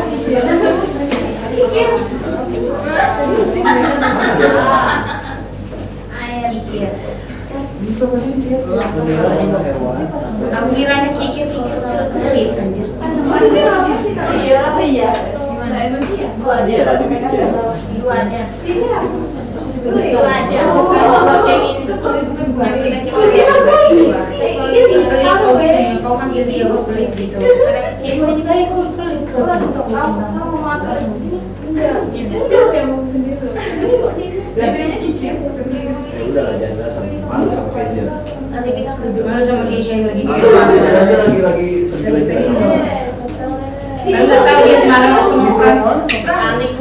Air kikir. Aku kiranya kikir kecil kulit anjir. Iya, apa iya? Gimana emang iya? Dua aja. Iya, dibikin. Dua aja. Dua aja. Kayak gitu, bukan gua. Kau panggil dia, gue pelit gitu. Ya gue juga ya gue pelit ke kamu mau apa lagi? Enggak, kayak mau sendiri. Dia belinya kikir. Ya udah lah, jangan datang. Malu sama Keisha. Nanti kita berdua sama Keisha lagi. Lagi tergila-gila. Enggak tahu dia semalam langsung France. Panik.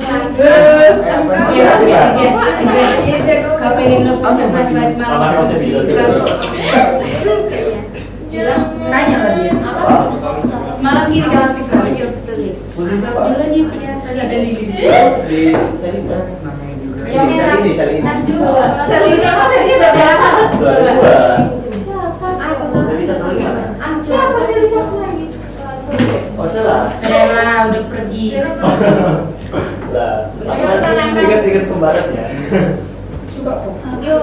Kau pengen langsung surprise semalam langsung si France. Tanya lah dia. Semalam gini kalau si France. Dulu dia punya tadi ada Lili di sini. Di Salini. Selina masa dia udah berapa? Dua. Jadi satu lah. Saya udah pergi. Lah, ingat-ingat kembarannya. Suka kok. Yuk.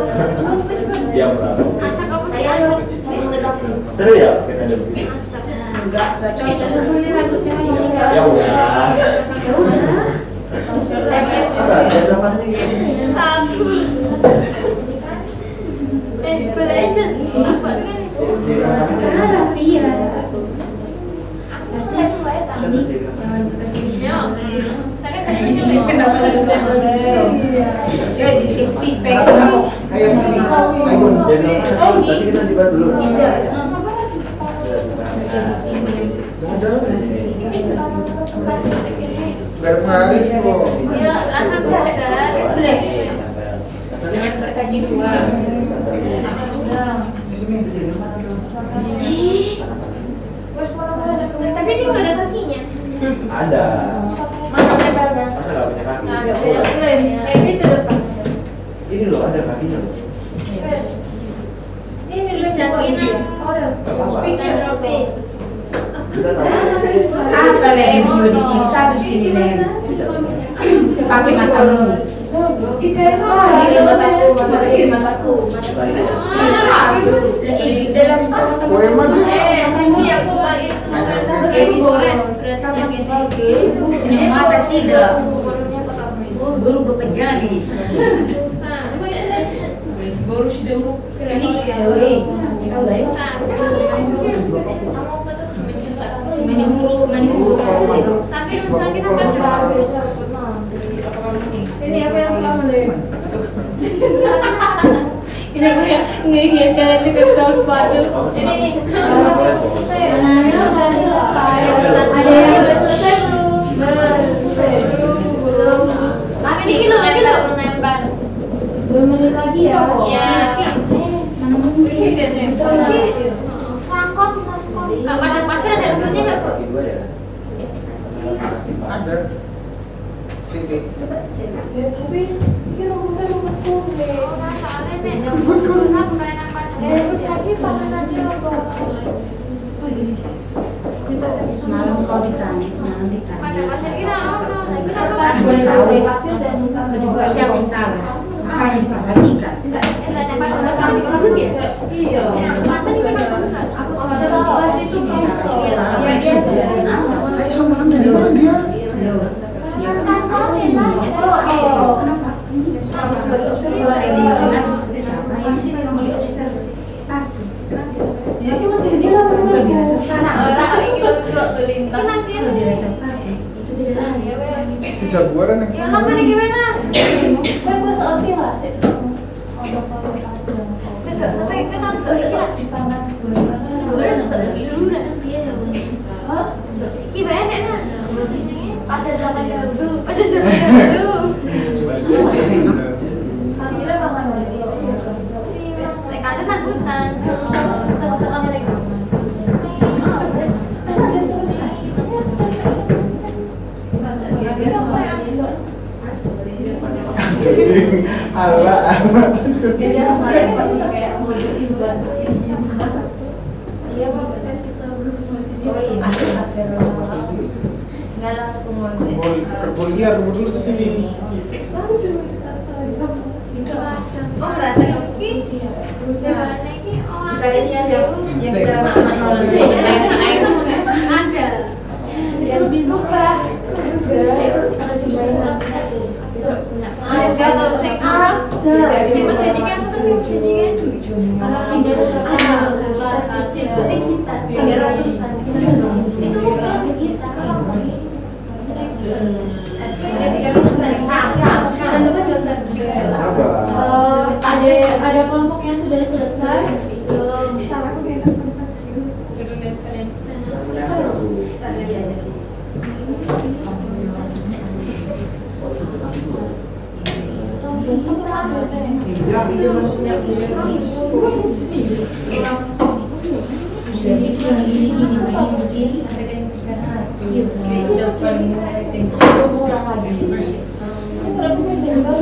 Dia berapa? Acak apa sih acak? Seru ya? Kita ada begitu. Acak. Enggak cocok. Ya udah. Ada zamannya gitu. Satu. Boleh aja. Apa kan itu? Salah Pia. Seharusnya itu Mbak Eta. Ya. Saya kan ini Kenapa? Jadi Steve. Ayo, tadi kita debat dulu. Bermarin kok. Ya, rasa bosan. Berkaji dua. Tapi ini nggak ada kakinya. Ada. Mana lebarnya? Masa nggak punya kaki? Ada. Ini tuh depan. Ini loh ada kakinya loh. Ini jangkinan. Nggak apa-apa. Speaker tropis. Kita tahu. Apa lagi video di sini satu sini nih. Bisa. Pakai mata lu. Ini mataku. Di dalam Kue mah Kamu yang suka itu. Kamu gores. Beratnya gitu. ini mata tidak. Guru bekerja di. Baru sudah urut. Mani guru. Tapi misalnya kita kan Ini apa yang kamu lihat? Ini dia sekalian juga soal sepatu. ini Nggak boleh fokus. Benarnya udah selesai. Ada yang udah selesai belum? belum. Lagi dikit loh, lagi loh menempel. 2 menit lagi ya. Iya. Padang pasir ada rambutnya nggak kok? Kaki dua ya. ada. Sini. Tapi kira bukan rambutku. Oh, soalnya nek dosa bukan enak padang. Terus lagi pakai aja kok. Semalam kau ditanya, semalam ditanya. Padang pasir kira ono, saya kira ono. Gue tahu. Pasir dan Kedua siapa yang salah? Makanya diperhatikan. Enggak ada padang pasir di bagus ya? Iya. Mata juga bagus. Aku pas itu kosong. Ayo sama dari mana dia? Harus sebagai observasi. Ya cuma dia udah direservasi. Orang ini lucu belintang. Kalau direservasi itu beda lagi. Si jaguaran yang Ya kamu ini gimana? Kan pas soal kelas sih. Betul, tapi kan aku kira di tangan gue. boleh nggak surat dia ya bun. Hah? Iki enak nah. Ada zaman dahulu. Pada zaman dahulu. Hasilnya pasang lagi. Nek ada nakutan. Allah. Kebun liar dulu tuh sini. Oh enggak sakit. Sebenarnya ini oasis ya. Ada. Ya lebih mudah. Kalau sing Arab, sing medeni kan itu sing medeni kan. Tapi kita 300-an. Itu bukan kita. Ada kelompok yang sudah selesai.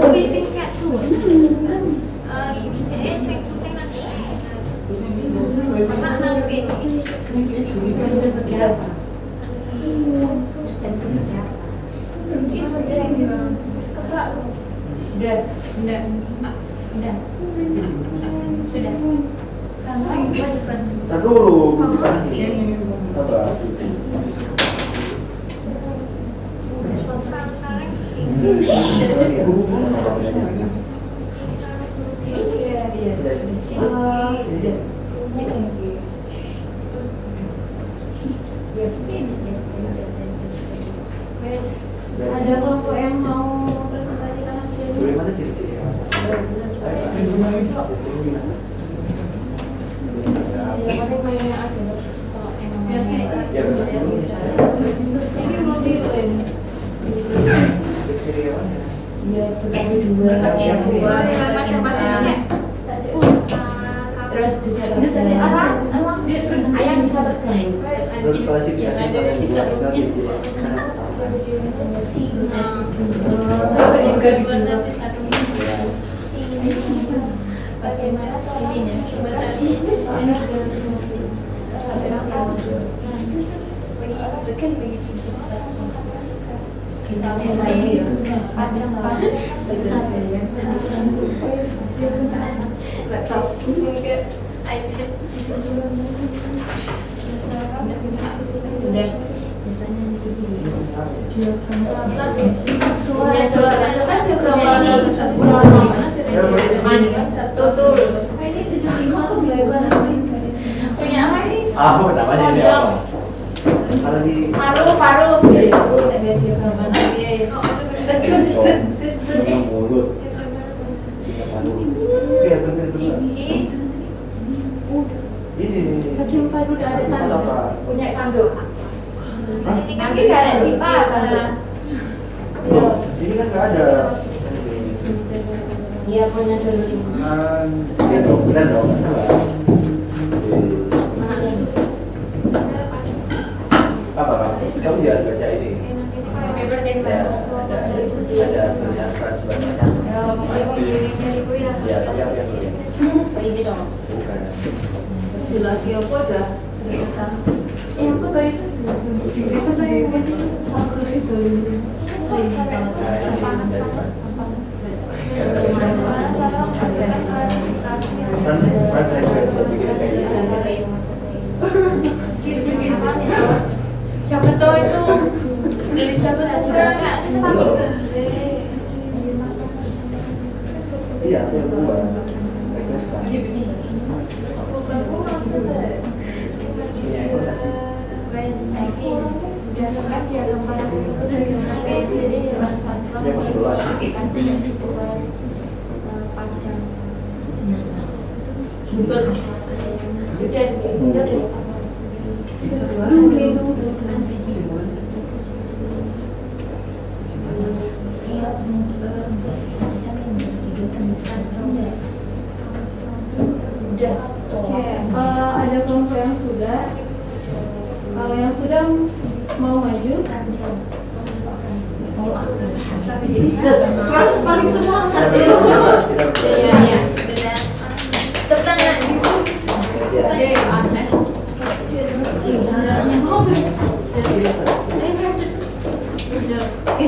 Fisik kayak tuh. Ini sing kucing nanti. Pernah nang gini. Sudah. Sudah. Ntar dulu, sabar. Ada kelompok yang mau presentasikan hasilnya? Bagaimana ciri-ciri? Ya benar. Terus ayam bisa berkelain. Menurut klasifikasi kalian bisa namanya ini apa? Kalau di Paru. mulut. Iya benar. Ini. Hakim paru udah ada tanda. Punya tanduk. Ini kan tidak ada di Oh, ini kan nggak ada. Iya punya dulu. Iya dong, benar dong, nggak salah. Apa? Kamu jangan baca ini. Ya, ada tulisan Frans baca. Ya, tapi apa yang tulis? Bukan. Jelas ya kok ada. Yang aku baik. Bisa kayak aku sih dulu. Nah, ini dari mana? Frans saya juga sempat bikin kayak gitu. Siapa tahu itu dari siapa aja? Iya, aku yang buat. Punya ekor kasih. Dia masuk kelas. Ada kelompok yang sudah. Kalau yang sudah mau maju, Harus paling semangat ya. iya. Tekan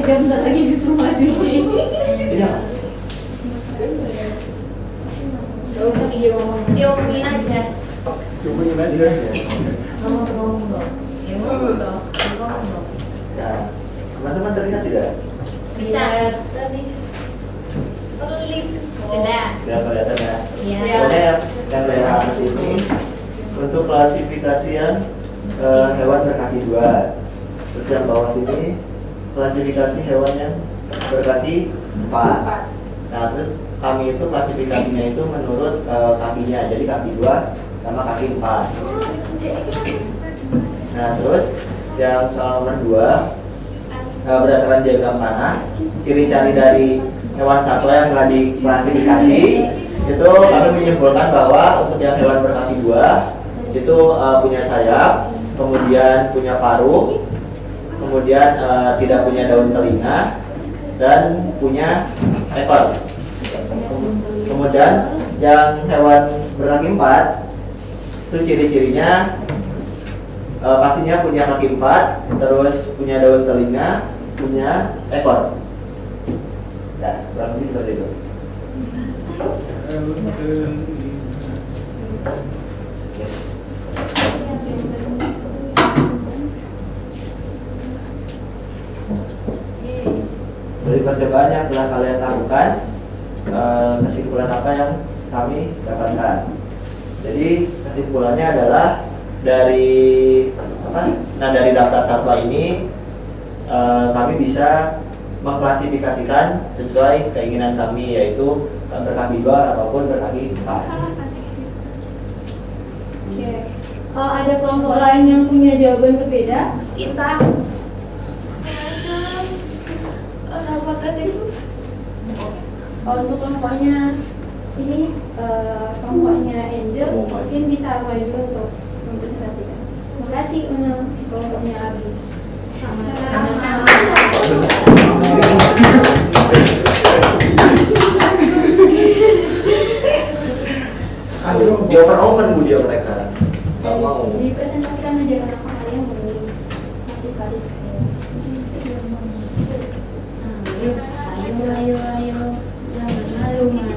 Bentar lagi disuruh maju. Iya. diomongin aja. Cuma gimana dia? Ya, teman-teman terlihat tidak? Bisa. Sudah. Ya kelihatan ya. Iya. Pokoknya yang dari atas ini untuk klasifikasian hewan berkaki dua. Terus yang bawah ini klasifikasi hewan yang berkaki 4. Nah terus kami itu klasifikasinya itu menurut kakinya, jadi kaki 2 sama kaki 4. Nah terus yang soal nomor 2 berdasarkan diagram tanah, ciri-ciri dari hewan satwa yang telah diklasifikasi itu kami menyimpulkan bahwa untuk yang hewan berkaki 2 itu punya sayap, kemudian punya paruh, kemudian tidak punya daun telinga, dan punya ekor. Kemudian yang hewan berkaki 4 itu ciri-cirinya pastinya punya kaki 4, terus punya daun telinga, punya ekor. Nah, kurang lebih seperti itu. Yes. Dari percobaan yang telah kalian lakukan, kesimpulan apa yang kami dapatkan? Jadi kesimpulannya adalah dari apa? Nah, dari daftar satwa ini kami bisa mengklasifikasikan sesuai keinginan kami, yaitu berkaki 2 ataupun berkaki 4. Oke. Ada kelompok lain yang punya jawaban berbeda? Kita apa tadi itu? Untuk kelompoknya ini kelompoknya Angel mungkin bisa maju untuk mempresentasikan. Terima kasih untuk kelompoknya Abi. Sama-sama. Dia open Bu dia mereka. Gak mau. Dipresentasikan aja kenapa kalian memilih masih kali. Ayo. Jangan malu man.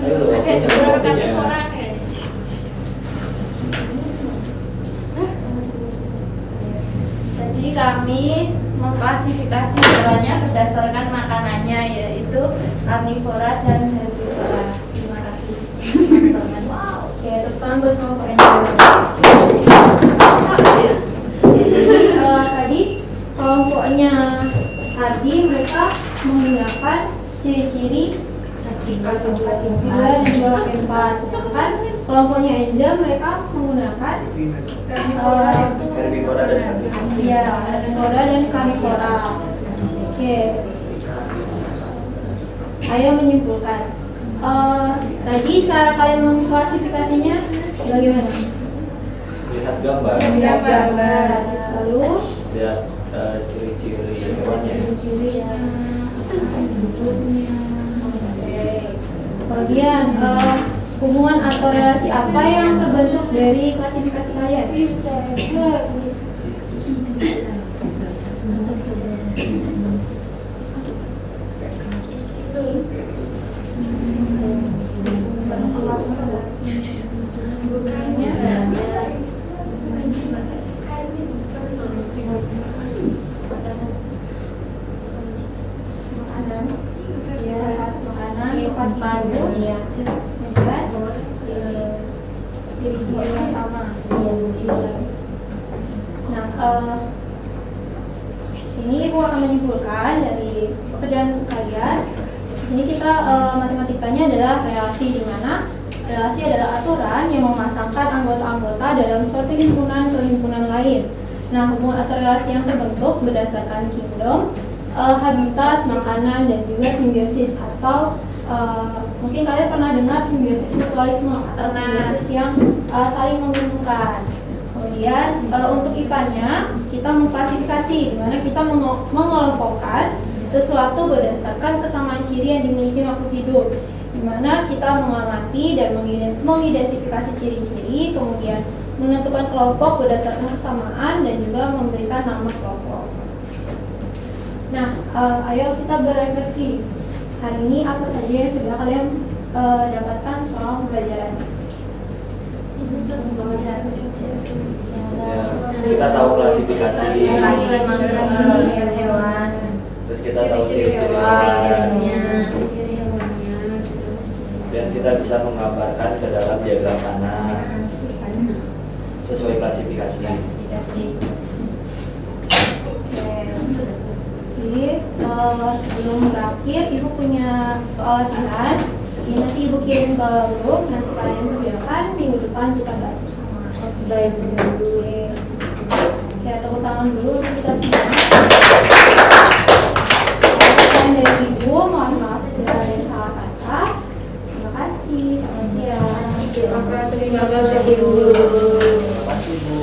Ayo loh. Ada beberapa kali orang ya. Jadi kami mengklasifikasi hewannya berdasarkan makanannya, yaitu karnivora dan herbivora. Terima kasih. Wow. Oke, teman buat kelompok tadi kelompoknya Ardi, mereka menggunakan ciri-ciri K2 dan 2P4. Sedangkan kelompoknya Angel mereka menggunakan Herbivora dan herbivora dan karnivora. Oke. Ayo menyimpulkan. Tadi cara kalian mengklasifikasinya bagaimana? Lihat gambar. Lihat gambar. Lalu Lihat ciri-ciri hewannya. ciri-ciri yang kemudian hubungan atau relasi apa yang terbentuk dari klasifikasi kalian? Sini ibu akan menyimpulkan dari pekerjaan kalian. Ini kita matematikanya adalah relasi, di mana relasi adalah aturan yang memasangkan anggota-anggota dalam suatu himpunan ke himpunan lain. Nah, hubungan atau relasi yang terbentuk berdasarkan kingdom, habitat, makanan, dan juga simbiosis atau mungkin kalian pernah dengar simbiosis mutualisme atau simbiosis yang saling menguntungkan. Kemudian untuk IPA-nya kita mengklasifikasi, di mana kita mengelompokkan sesuatu berdasarkan kesamaan ciri yang dimiliki makhluk hidup, di mana kita mengamati dan mengidentifikasi ciri-ciri, kemudian menentukan kelompok berdasarkan kesamaan dan juga memberikan nama kelompok. Nah, ayo kita berefleksi. Hari ini apa saja yang sudah kalian dapatkan selama pembelajaran? Ya, kita tahu klasifikasi, hewan, terus kita tahu ciri-ciri hewannya, dan kita bisa menggambarkan ke dalam diagram tanah sesuai klasifikasi. Jadi sebelum berakhir, ibu punya soal latihan. Ini nanti ibu kirim ke grup, nanti kalian kerjakan, minggu depan kita bahas bersama. Baik, dulu. Oke, tepuk tangan dulu untuk kita semua. Dan dari ibu, mohon maaf jika ada yang salah kata. Terima kasih. Selamat siang. Terima kasih ibu. Terima kasih Bu.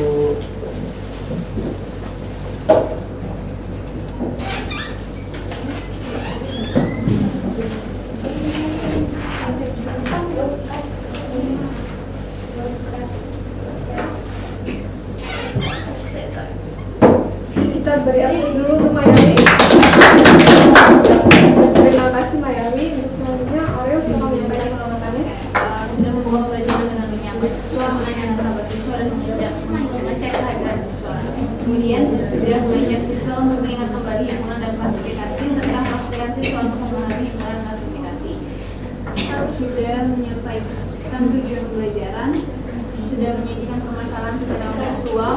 Kita beri aplaus dulu untuk Mayani. sudah mengajak siswa untuk mengingat kembali himpunan dan klasifikasi serta memastikan siswa untuk memahami himpunan dan klasifikasi. Sudah menyampaikan tujuan pembelajaran, sudah menyajikan permasalahan secara kontekstual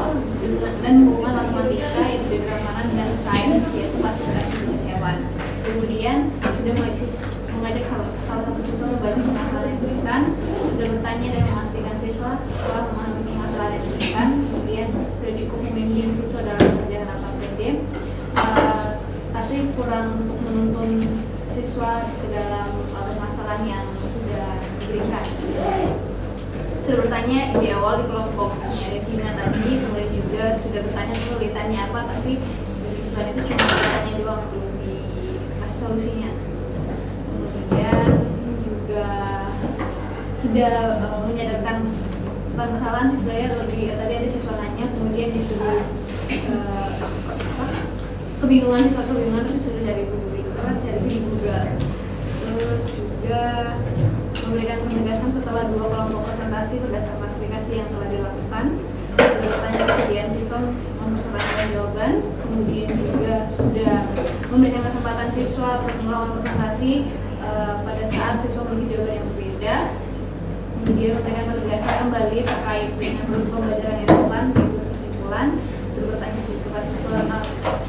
dan hubungan matematika yaitu diagramaran dan sains yaitu klasifikasi jenis hewan. Kemudian sudah mengajak salah satu siswa membaca permasalahan yang diberikan, sudah bertanya dan memastikan siswa telah memahami permasalahan yang diberikan. Kemudian sudah cukup membimbing siswa dalam pengerjaan APD, tapi kurang untuk menuntun siswa ke dalam permasalahan yang sudah diberikan. Sudah bertanya di awal di kelompoknya Devina tadi, kemudian juga sudah bertanya kesulitannya apa, tapi selain itu cuma bertanya doang, belum dikasih solusinya. Kemudian juga tidak menyadarkan permasalahan, sebenarnya lebih tadi ada siswa nanya, kemudian disuruh kebingungan terus disuruh cari buku itu kan, cari di Google. Terus juga memberikan penegasan setelah 2 kelompok presentasi berdasar klasifikasi yang telah dilakukan. Sudah bertanya kesediaan siswa mempresentasikan jawaban, kemudian juga sudah memberikan kesempatan siswa untuk melakukan presentasi pada saat siswa memiliki jawaban yang berbeda. Kemudian memberikan penegasan kembali terkait dengan pembelajaran yang relevan, yaitu kesimpulan. Sudah bertanya kepada siswa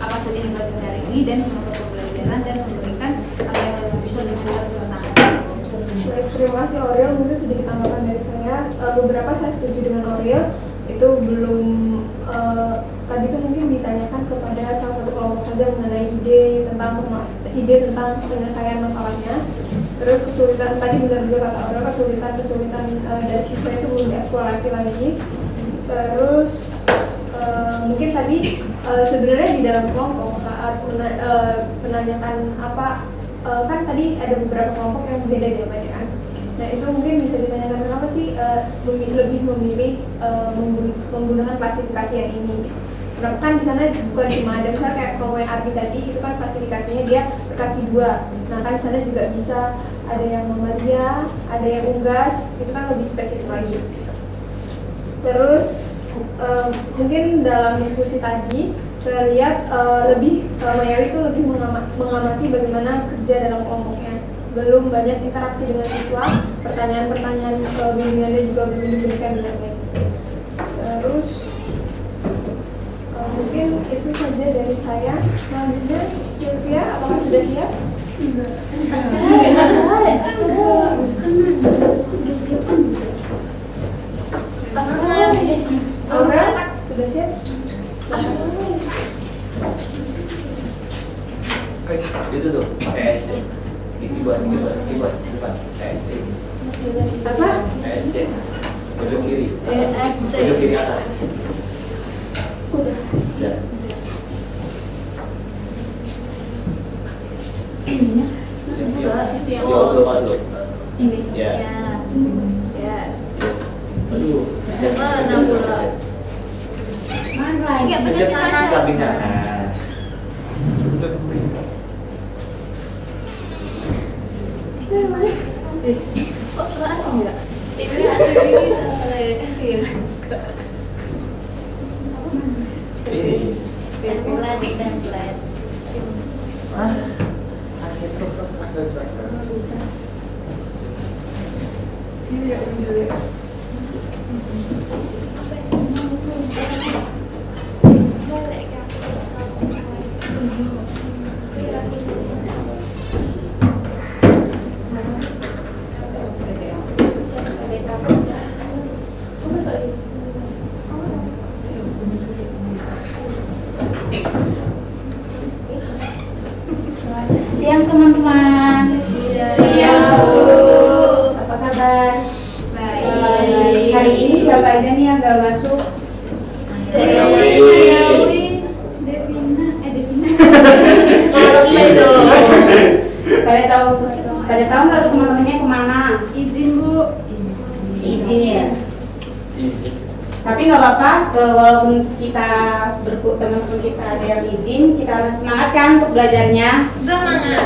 apa saja yang dipelajari hari ini dan mengapa pembelajaran, dan memberikan apresiasi siswa dengan tentang. Baik, terima kasih Aurel. Mungkin sedikit tanggapan dari saya. Beberapa saya setuju dengan Aurel. Itu belum tadi itu mungkin ditanyakan kepada salah satu kelompok saja mengenai ide tentang penyelesaian masalahnya. Terus kesulitan tadi benar juga kata Aurel, kesulitan dari siswa itu belum dieksplorasi lagi. Terus mungkin tadi sebenarnya di dalam kelompok saat menanyakan apa, kan tadi ada beberapa kelompok yang berbeda jawabannya kan. Nah itu mungkin bisa ditanyakan kenapa sih lebih memilih menggunakan klasifikasi yang ini. Kenapa kan di sana bukan cuma ada misalnya kayak kelompok yang Arti tadi itu kan klasifikasinya dia berkaki 2. Nah kan di sana juga bisa ada yang mamalia, ada yang unggas, itu kan lebih spesifik lagi. Terus mungkin dalam diskusi tadi saya lihat Mayawi itu lebih mengamati bagaimana kerja dalam kelompoknya. Belum banyak interaksi dengan siswa, pertanyaan-pertanyaan bimbingannya juga belum diberikan dengan baik. Terus mungkin itu saja dari saya. Selanjutnya Sylvia, apakah sudah siap? Aura, sudah siap? Itu tuh pakai S. Keyboard depan ST. Apa? SC. Pojok kiri. Pojok kiri atas. Udah. Ya. Ini ya. Yes. Aduh, Mana pula? Mana? Enggak benar sih kabinnya. Kok suara asing ya? Template. Bisa. Siang teman-teman. Siang Bu. Apa kabar? Baik. Hari ini siapa aja nih yang gak masuk? Devina. Pada tahu nggak tuh teman-temannya kemana? Izin Bu. Izin ya. Tapi nggak apa-apa, walaupun kita teman-teman kita ada yang izin, kita harus semangat kan untuk belajarnya. Semangat.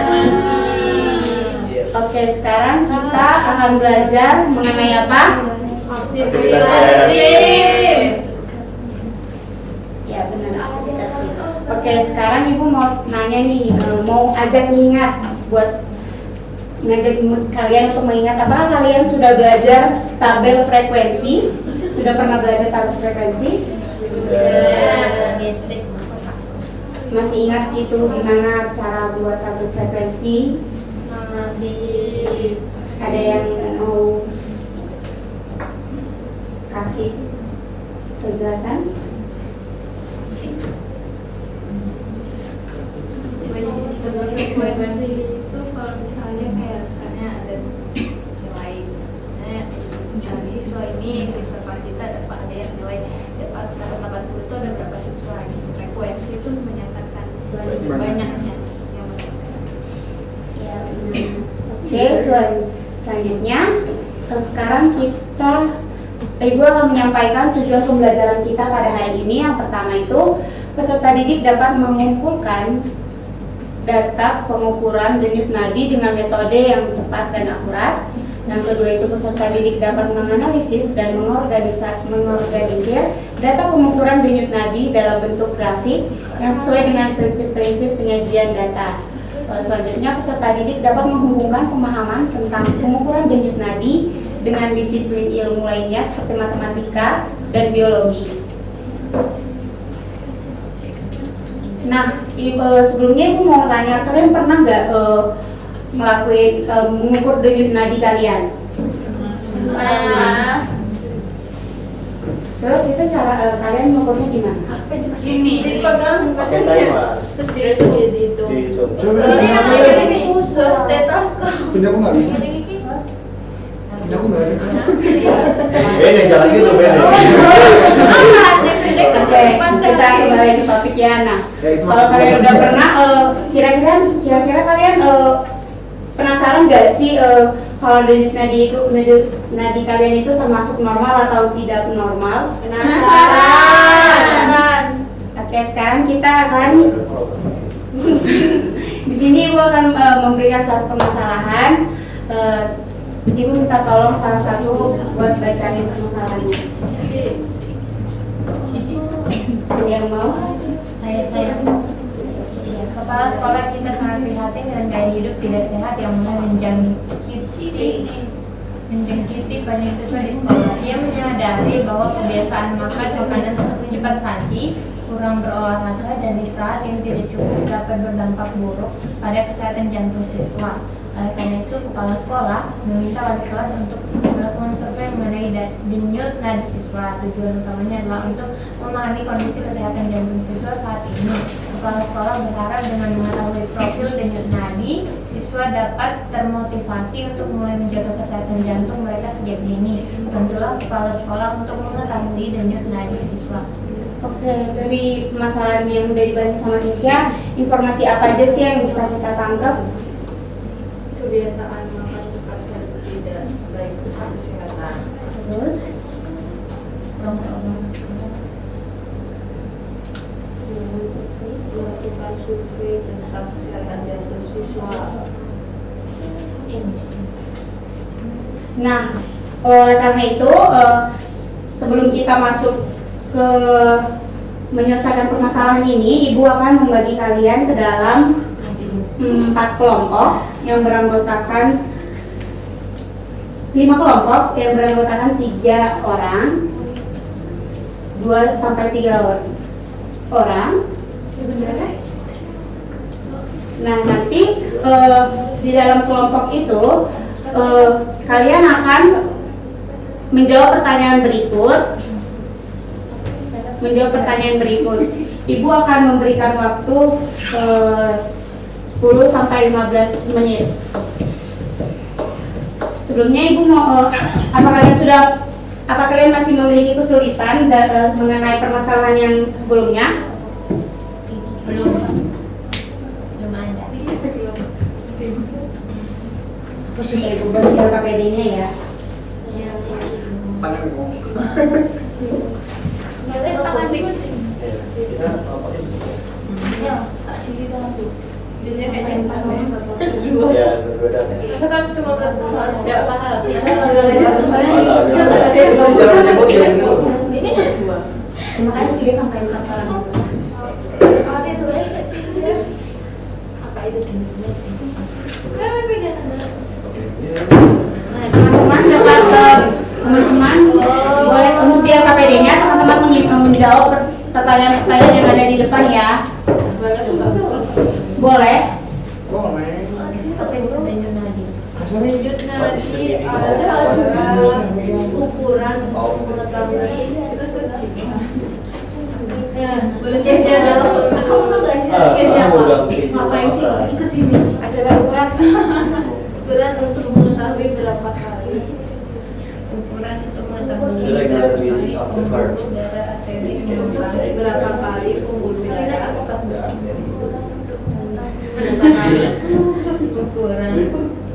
Oke, sekarang kita akan belajar mengenai apa? Aktivitas tim. Ya benar, aktivitas tim. Oke, sekarang Ibu mau nanya nih, mau ajak ngingat buat ngajak kalian untuk mengingat, apakah kalian sudah belajar tabel frekuensi? Sudah pernah belajar tabel frekuensi? Sudah. Masih ingat itu gimana cara buat tabel frekuensi? Masih. Ada yang mau kasih penjelasan? Frekuensi itu kalau misalnya kayak misalnya ada nilai siswa ini, siswa kelas kita dapat ada yang nilai dapat 80 itu ada berapa siswa. Frekuensi itu menyatakan banyaknya yang meningkat. Ya, benar. Oke, selanjutnya sekarang Ibu akan menyampaikan tujuan pembelajaran kita pada hari ini. Yang pertama itu, peserta didik dapat mengumpulkan data pengukuran denyut nadi dengan metode yang tepat dan akurat. Yang kedua itu, peserta didik dapat menganalisis dan mengorganisir data pengukuran denyut nadi dalam bentuk grafik yang sesuai dengan prinsip-prinsip penyajian data. Selanjutnya, peserta didik dapat menghubungkan pemahaman tentang pengukuran denyut nadi dengan disiplin ilmu lainnya seperti matematika dan biologi. Nah, sebelumnya Ibu mau tanya, kalian pernah nggak mengukur denyut nadi kalian? Terus itu cara kalian mengukurnya gimana? Ini Pakai timer. Terus dihitung. Dihitung. Ini susah. Stetoskop. Punya aku nggak bisa. Punya aku nggak bisa. Bene, jangan gitu Bene. Oke, kita kembali ke topik ya. Nah, kalau kalian udah pernah, kira-kira kalian penasaran nggak sih kalau denyut nadi kalian itu termasuk normal atau tidak normal? Penasaran. Oke, sekarang kita akan di sini Ibu akan memberikan satu permasalahan. Ibu minta tolong salah satu buat bacain permasalahannya. Yang mau? Saya. Kepala sekolah kita sangat prihatin dengan gaya hidup tidak sehat yang mulai menjangkiti banyak siswa di sekolah. Ia menyadari bahwa kebiasaan makan makanan seperti cepat saji, kurang berolahraga dan istirahat yang tidak cukup dapat berdampak buruk pada kesehatan jantung siswa. Oleh karena itu, kepala sekolah meminta wali kelas untuk melakukan survei mengenai denyut nadi siswa. Tujuan utamanya adalah untuk memahami kondisi kesehatan jantung siswa saat ini. Kepala sekolah berharap dengan mengetahui profil denyut nadi, siswa dapat termotivasi untuk mulai menjaga kesehatan jantung mereka sejak dini. Bantulah kepala sekolah untuk mengetahui denyut nadi siswa. Oke, dari permasalahan yang udah dibantu sama Nisha, informasi apa aja sih yang bisa kita tangkap? Kebiasaan makan cepat saji tidak baik untuk kesehatan. Terus Melakukan survei tentang kesehatan jantung siswa. nah, oleh karena itu sebelum kita masuk ke menyelesaikan permasalahan ini, Ibu akan membagi kalian ke dalam 4 kelompok yang beranggotakan 5 kelompok yang beranggotakan 3 orang, 2 sampai 3 orang. Nah, nanti di dalam kelompok itu kalian akan menjawab pertanyaan berikut. Ibu akan memberikan waktu 10 sampai 15 menit. Sebelumnya Ibu mau apa kalian masih memiliki kesulitan mengenai permasalahan yang sebelumnya? Belum ada. Oke, Ibu buat tinggal pakai D-nya ya. Kita kelompoknya ya berbeda ya. Sekarang cuma Tidak paham. Jangan nyebutin dulu. ini Makanya 3 sampai 4 orang. Teman-teman dapat teman-teman boleh untuk di LKPD-nya teman-teman menjawab pertanyaan-pertanyaan yang ada di depan ya. Boleh. Menunjuk nadi adalah ukuran untuk mengetahui Kesi adalah kamu tahu gak sih Kesi apa? Ngapain sih kesini? Adalah ukuran untuk mengetahui berapa kali Ukuran untuk mengetahui berapa kali pembuluh darah arteri mengembang, berapa kali pembuluh darah ukuran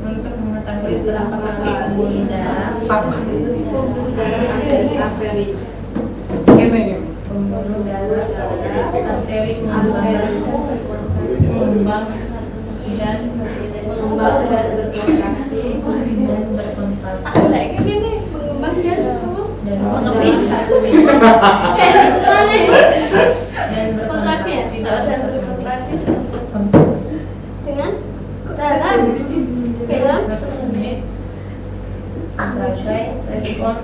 untuk mengetahui berapa kali pembuluh darah arteri pembuluh darah arteri mengembang dan berkontraksi dan berkontraksi Mengembang dan mengepis dan kontraksi ya? dan berkontraksi Dengan dalam sebagai respon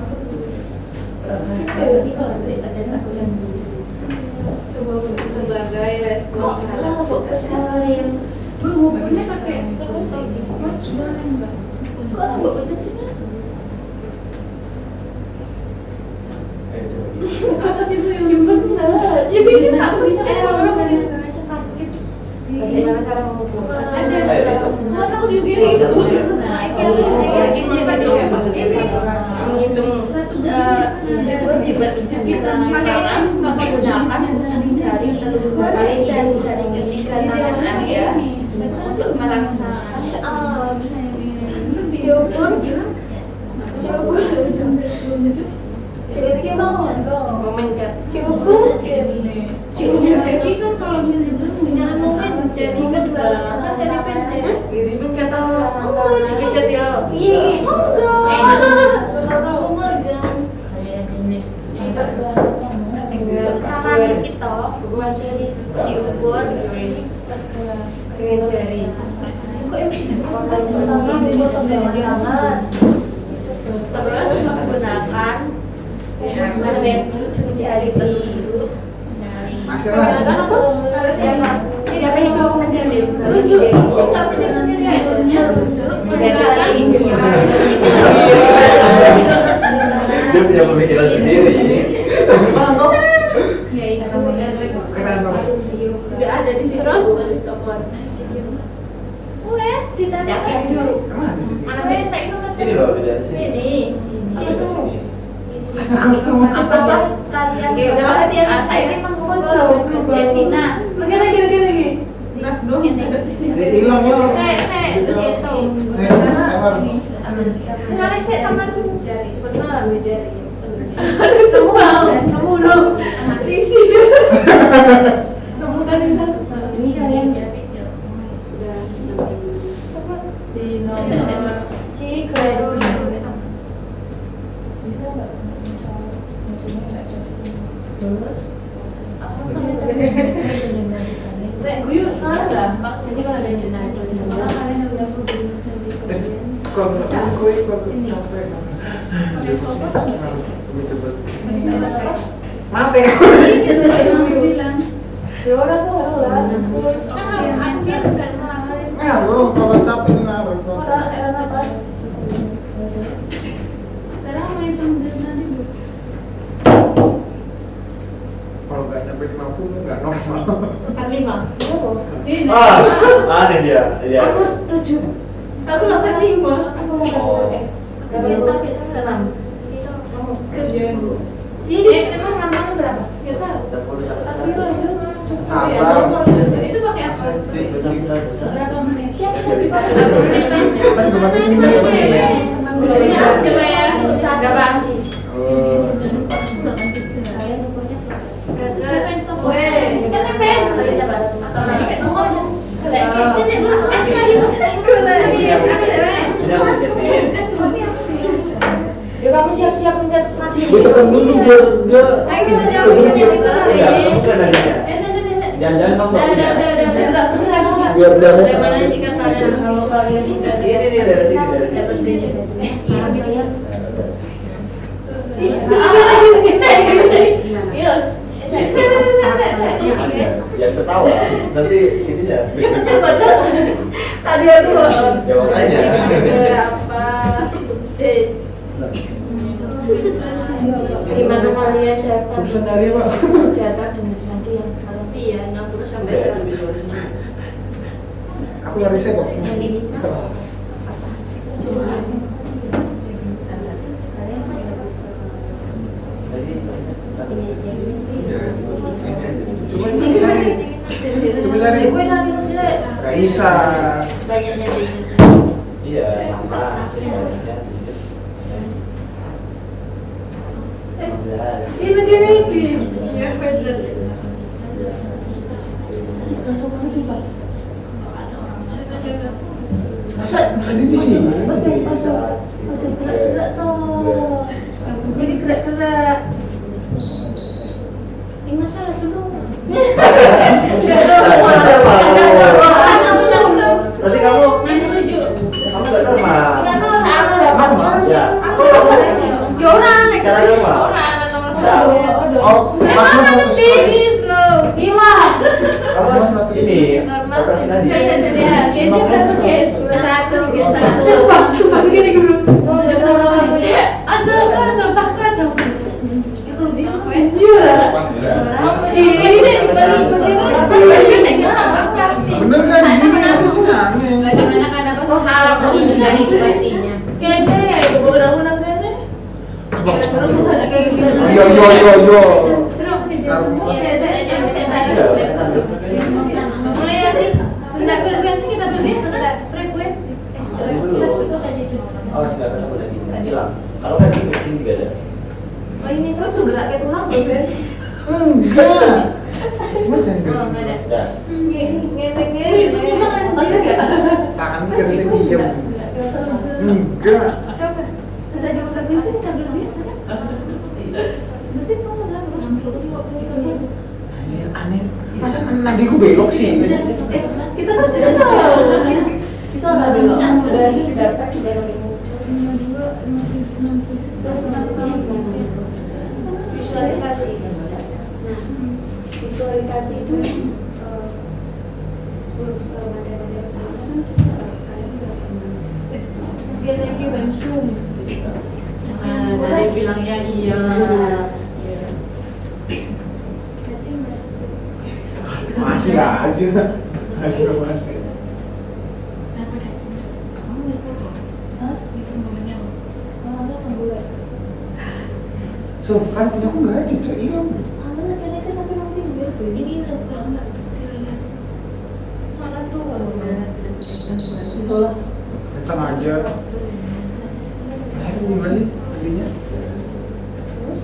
sebagai respon bukunya pakai apa sih Bu yang ya bikin aku bisa orang dari sakit bagaimana cara mengukur ada mana udah gini itu makanan stop gunakan untuk dicari terlebih dahulu dan cari ketika tangan ya untuk melaksanakan diukur kira-kira memencet diukur jadi kan kalau jangan memencet kan dipencet dipencet dipencet ya cara kita buat jadi diukur dengan jari terus menggunakan magnet jari siapa yang mau menjadi Dia punya pemikiran sendiri sih. udah ada di sini terus stopwatch ditanya mana saya Ini loh dari sini. ini Dari sini. apakah kalian dalam latihan saya ini Devina bagaimana lagi Hilang ya. saya di situ kenalin saya teman jari pernah gue jari semua dong isi ini kalian ya udah di nomor bisa nggak Guyur kan gampang, jadi kalau ada jenazah kalian udah Mati. ya udah tuh lah Ngaruh kalau capek ngaruh. sekarang mau hitung tadi Bu Kalau nggak nyampe 50 nggak normal. 45 Aneh dia. aku 7 aku 85 aku mau gak boleh tapi itu teman kerjaan Bu emang namanya berapa? Gak tahu tapi lo itu itu pakai apa? Berapa menit? Siapa yang dipakai? Coba ya berapa? Ya kamu siap-siap mencet nadi. Gue tekan dulu biar dia. Ayo kita jawab, kita jawab. Ya, kamu kan nadinya. Ya Jangan kamu nggak punya. Biar Bagaimana jika kalian kalau kalian sudah Ini dari sini. dapat gaji sekarang kalian Jangan ketawa. Nanti ini ya. coba tadi aku Jawab aja. berapa Gimana kalian dapat Susah dari Pak. data dan nanti yang sekarang iya 60 sampai 100. Aku lari saya kok. yang diminta? Kalian masih bisa ini aja. Coba cari. Coba cari. Gue sambil jelek. Gak bisa. Banyaknya di Iya, sama. Ini iya wes Masa ada di sini? gerak-gerak toh. Jadi gerak-gerak. Ini masalah dulu. Berarti kamu nggak normal. Ya. Ya orang Cara normal. Oh, mas Tinggi slow. Gila. Kamu ini operasi nanti. bener kan di sini masih sinane. Bagaimana kan dapat kayaknya ya ibu beberapa orang kayaknya Yo. Enggak frekuensi kita berbiasa kan frekuensi. Awas nggak ketemu lagi. Hilang. Kalau kan di sini juga ada. Oh ini terus sudah kayak tulang ya, Ben? Enggak. Macam Oh, enggak ada. Ya. tangan kita diam. Enggak. Siapa? Tadi operasi kita berbiasa kan? Berarti kamu selalu 60. Aneh. Masa nadiku belok sih? Kita kan tidak tahu. Bisa nggak belok? Udah dapat dari visualisasi. Nah, visualisasi itu sebelum materi-materi sebelumnya kan kalian udah pernah biasanya kita zoom. Tadi bilangnya iya. Masih aja. Ayo masih. So, kan punya aku nggak ada, Cak. Iya. Ini kalau enggak dilihat mana tuh Datang aja. Aku gimana sih tadinya? terus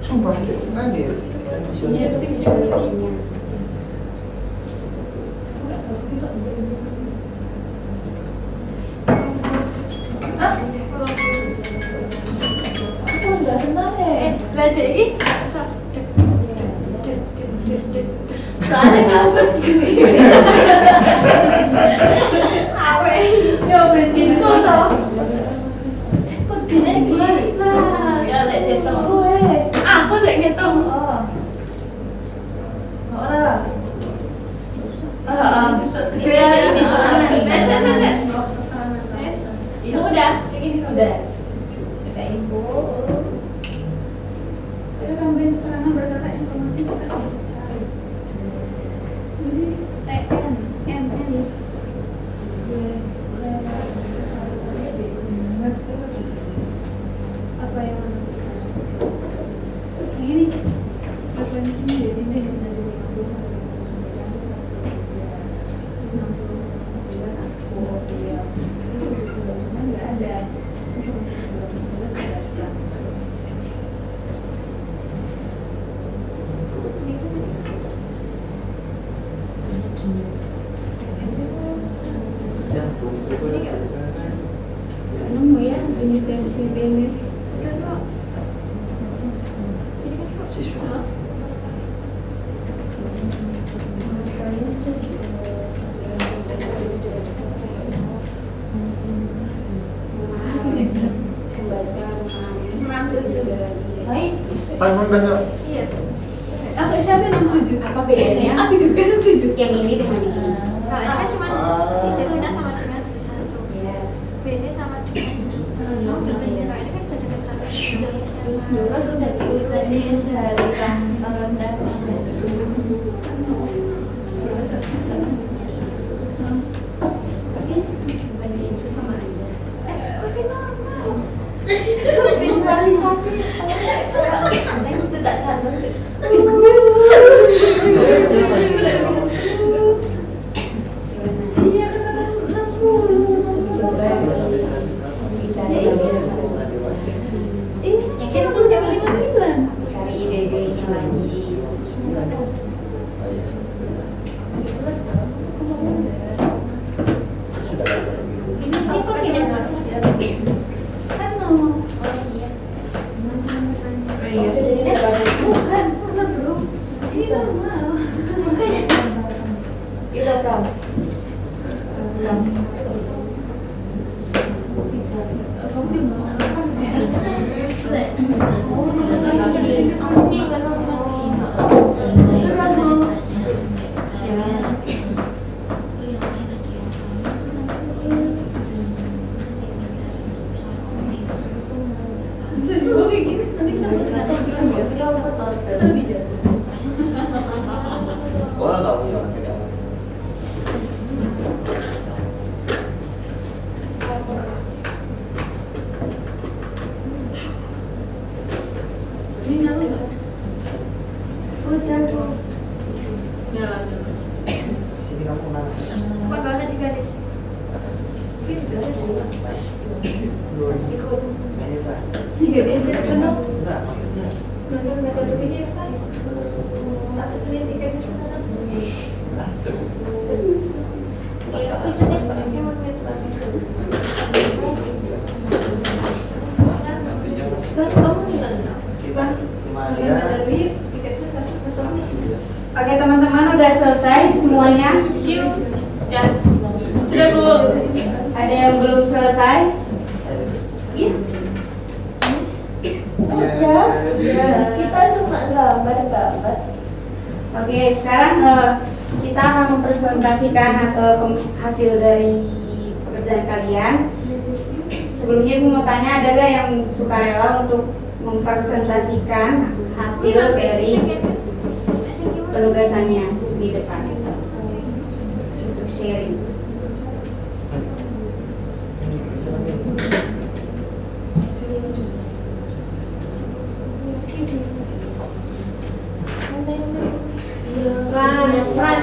Sumpah, nggak ada. ini tapi visualisasinya. Aku nggak kenal ya. Belajar ini Soalnya ngapet awe. ya bencisku toh. Kok gini kelas lah. Ya lek ngitung. Gue. Aku sik ngitung. Oh. Ora. Heeh. Biasa ini Itu udah, kayak gini udah. kayak ibu. Itu tambahin keterangan berdasarkan informasi kita sudah cari. Jadi TN ya. Apa yang ini frekuensinya jadi ini dari 50 nggak ada. Nemu ya ini tensi ini. Siswa. Panggung besok. Iya. Apa siapa yang 7? Apa bedanya? Aku juga 7. Yang ini dengan ini. Kalau ini kan cuma definisinya sama dengan 1. Iya. BD sama dengan 7. Kalau ini kan sudah dekat kata. Dulu sudah diurutannya sehari rendah. Visualisasi sudah sadar sih. Coba dicari Yang kita tuh jam 5. cari ide-idenya lagi. Ini kok tidak kan mau. Bukan, belum. Ini normal. Kita France. Wah, kamu yang pakai kamu. Sini kamu kemana? Pak gak usah digaris. Ikut. Ini Pak. Tiga dia aja penuh. Enggak, maksudnya. Nonton metode video Pak. Tak sendiri tiketnya sana. Ah, seru. Iya, tapi tadi emang Mas, kamu nggak? Cuma lihat. Tiketnya satu kosong. Oke teman-teman, udah selesai semuanya. Ya. Sudah Bu. Ada yang belum selesai? Iya. Kita cuma gambar. Oke, sekarang kita akan mempresentasikan hasil dari pekerjaan kalian. Sebelumnya Ibu mau tanya, ada gak yang sukarela untuk mempresentasikan hasil dari penugasannya di depan untuk sharing?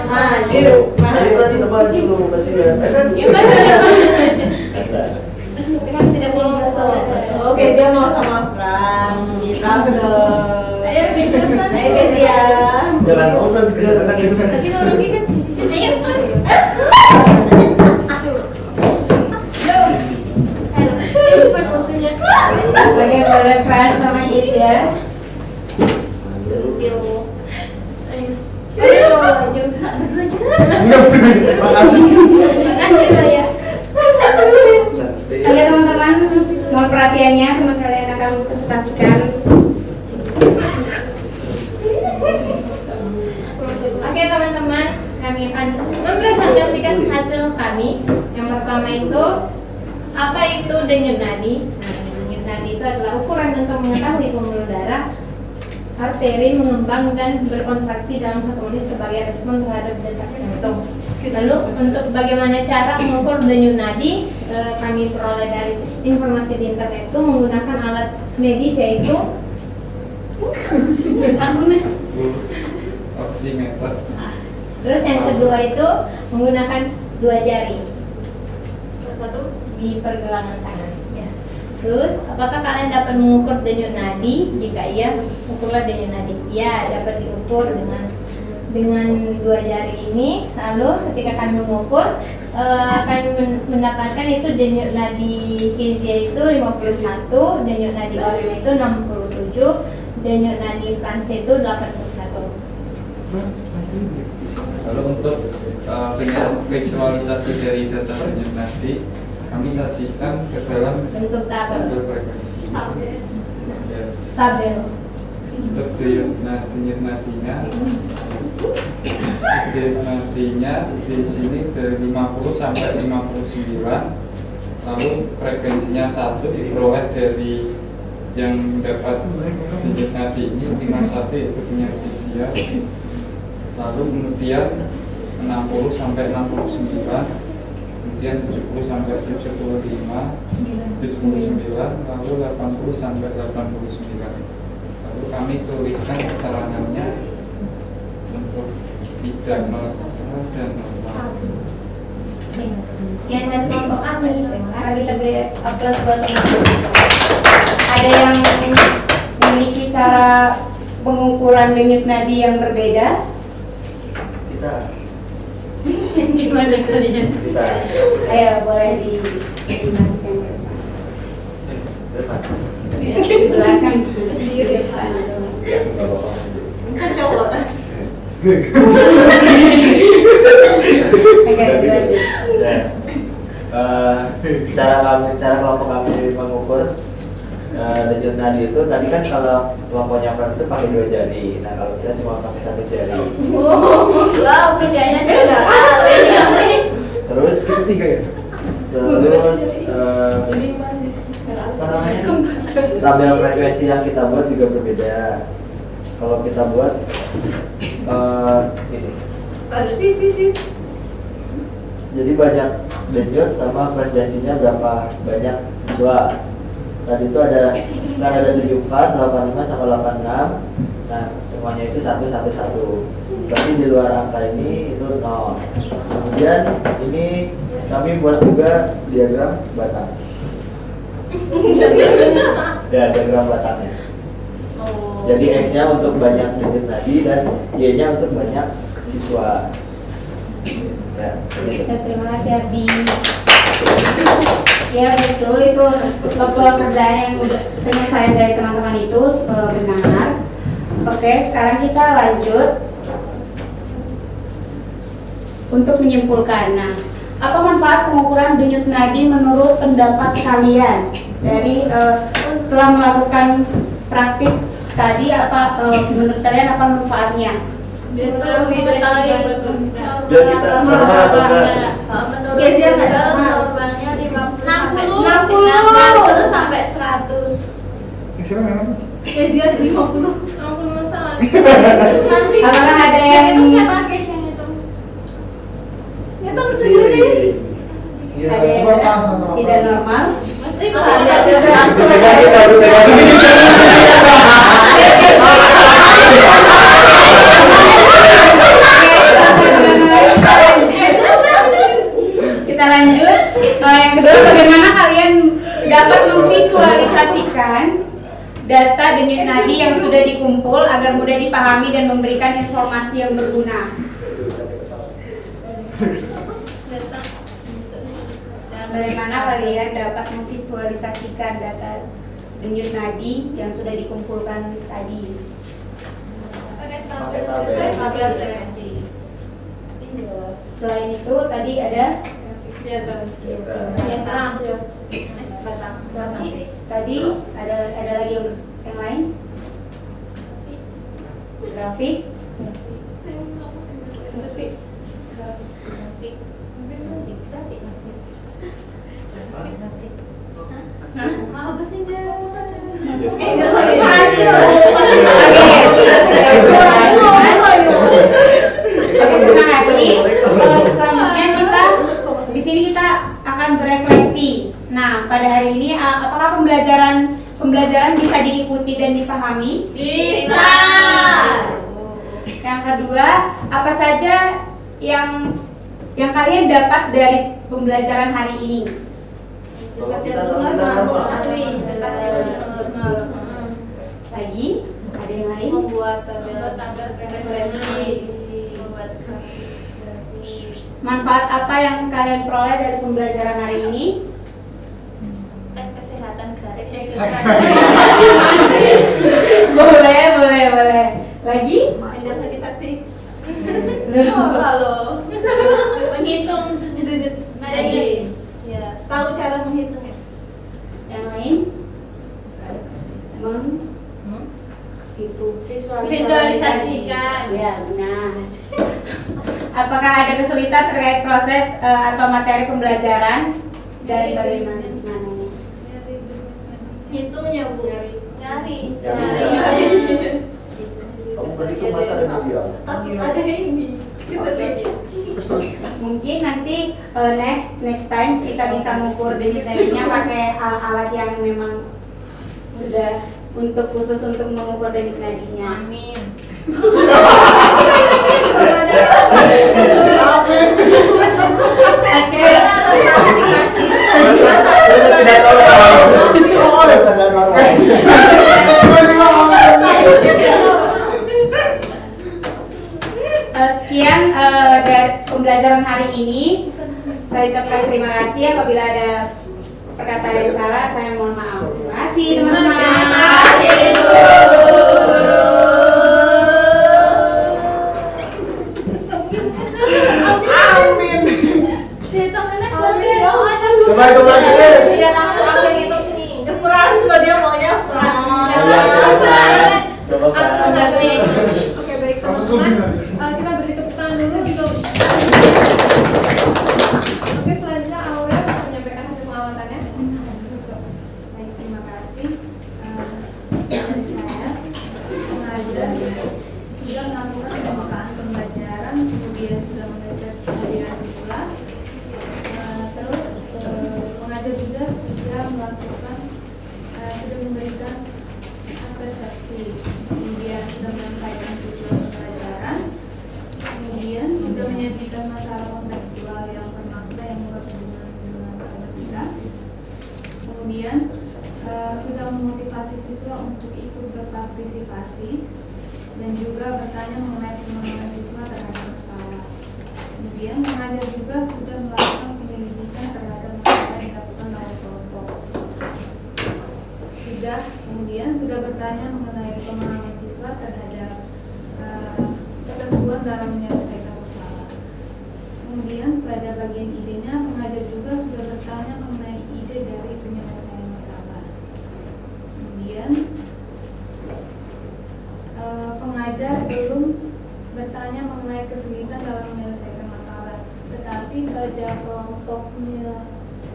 Maju. Tadi kasih depan dulu, kasih ya. Kan tidak perlu. Oke, dia mau sama Frans. Langsung. Ayo kasih ya. Jangan ngobrol ke sana kan gitu kan. Tadi orang ini kan di sini. Ayo. Oke, boleh Fran sama Isya. Makasih. Oke teman-teman, mohon perhatiannya, teman kalian akan mempresentasikan. Oke teman-teman, kami akan mempresentasikan hasil kami. Yang pertama itu, apa itu denyut nadi? Denyut nadi itu adalah ukuran untuk mengetahui pembuluh darah arteri mengembang dan berkontraksi dalam 1 menit sebagai respon terhadap detak jantung. Lalu untuk bagaimana cara mengukur denyut nadi, kami peroleh dari informasi di internet itu menggunakan alat medis yaitu oximeter. Terus yang kedua itu menggunakan 2 jari, satu di pergelangan tangan. Ya. Terus apakah kalian dapat mengukur denyut nadi? Jika iya, ukurlah denyut nadi. Ya, dapat diukur dengan 2 jari ini. Lalu ketika kami mengukur, kami mendapatkan itu denyut nadi Kezia itu 51, denyut nadi Orim itu 67, denyut nadi Frans itu 81. Lalu untuk visualisasi dari data denyut nadi, kami sajikan ke dalam Bentuk tabel. tabel frekuensi. Tabel. Untuk denyut nadinya di sini dari 50 sampai 59. Lalu frekuensinya 1 diperoleh dari yang dapat denyut nadi ini 51 yaitu penyiar fisial. Lalu kemudian 60 sampai 69, kemudian 70 sampai 75, 79, lalu 80 sampai 89. Lalu kami tuliskan keterangannya untuk tidak normal dan normal. Sekian dari kelompok kami. Mari kita beri aplaus buat teman-teman. Ada yang memiliki cara pengukuran denyut nadi yang berbeda? Kita. Gimana kalian? Kita. Ayo, boleh dimasukkan ke depan. Depan. Di belakang, di depan. Ya, nggak apa-apa. Kan cowok. Oke, dua aja. Ya. Cara kelompok kami mengukur denyut nadi itu tadi kan kalau kelompoknya Fran itu pakai 2 jari. Nah kalau kita cuma pakai 1 jari. Wow, bedanya jauh sekali. Terus ketiga ya. Terus apa namanya? Tabel frekuensi yang kita buat juga berbeda. Kalau kita buat ini. Ada titit. Jadi banyak denyut sama frekuensinya berapa banyak visual. Tadi itu ada 74, 85 sama 86. Nah, semuanya itu 111. Berarti di luar angka ini itu 0. Kemudian ini kami buat juga diagram batang. Ya, diagram batangnya. Jadi X-nya untuk banyak denyut nadi dan Y-nya untuk banyak visual. Ya, Terima kasih Abi. Ya betul, itu pekerjaan yang penyelesaian dari teman-teman itu benar. Oke, sekarang kita lanjut untuk menyimpulkan. Nah, apa manfaat pengukuran denyut nadi menurut pendapat kalian dari setelah melakukan praktik tadi? Apa menurut kalian apa manfaatnya? biar kita normal atau enggak? Gesia nggak? Normalnya 50 sampai 100. Gesia memang. Gesia 50. 50 sama. Apakah ada yang itu saya pakai yang itu? Hitung sendiri. Iya. ada yang Coba langsung sama tidak Pak. normal? Mesti Ada juga langsung. Kita lanjut. Yang kedua, bagaimana kalian dapat memvisualisasikan data denyut nadi yang sudah dikumpul agar mudah dipahami dan memberikan informasi yang berguna? Bagaimana kalian dapat memvisualisasikan data denyut nadi yang sudah dikumpulkan tadi? Pakai tabel. Selain itu tadi ada tadi ada lagi yang lain? Grafik. Mau apa sih dia? Terima kasih. Selanjutnya di sini kita akan berefleksi. Nah, pada hari ini apakah pembelajaran bisa diikuti dan dipahami? Bisa. Yang kedua, apa saja yang kalian dapat dari pembelajaran hari ini? Kalau kita tahu kita normal. Lagi, ada yang lain? Membuat tabel frekuensi. Manfaat apa yang kalian peroleh dari pembelajaran hari ini? Cek kesehatan gratis. Boleh. Lagi? Ajar sakit hati. Halo. Menghitung denyut nadi. Ya, tahu cara menghitungnya. Yang lain? Menghitung Apakah ada kesulitan terkait proses atau materi pembelajaran dari bagaimana ini? Hitungnya Bu. Nyari. Kamu berhitung masa ada video? Tapi ada ini. Mungkin nanti next time kita bisa mengukur denyut-nadinya pakai alat yang memang sudah khusus untuk mengukur denyut-nadinya. Amin. Sekian dari pembelajaran hari ini. Saya ucapkan terima kasih. Apabila ada perkataan yang salah, saya mohon maaf. Terima kasih teman-teman. Oke, baik teman-teman. Kita beri tepuk tangan dulu untuk. Oke, selanjutnya Aurel menyampaikan hasil pengamatannya. Baik, terima kasih. Dari saya, pengajar sudah melakukan pembukaan pembelajaran, kemudian sudah mengajar kehadiran siswa. Terus pengajar juga sudah melakukan, sudah memberikan persepsi, kemudian sudah menyampaikan tujuan pembelajaran, kemudian sudah menyajikan masalah kontekstual yang bermakna yang berhubungan dengan matematika, kemudian sudah memotivasi siswa untuk ikut berpartisipasi dan juga bertanya mengenai pemahaman siswa terhadap masalah. Kemudian pengajar juga sudah melakukan penyelidikan terhadap masalah yang dilakukan oleh kelompok. Kemudian sudah bertanya mengenai pemahaman siswa terhadap ketentuan dalam menyelesaikan masalah. Kemudian pada bagian idenya, pengajar juga sudah bertanya mengenai ide dari penyelesaian masalah. Kemudian pengajar belum bertanya mengenai kesulitan dalam menyelesaikan masalah, tetapi pada kelompoknya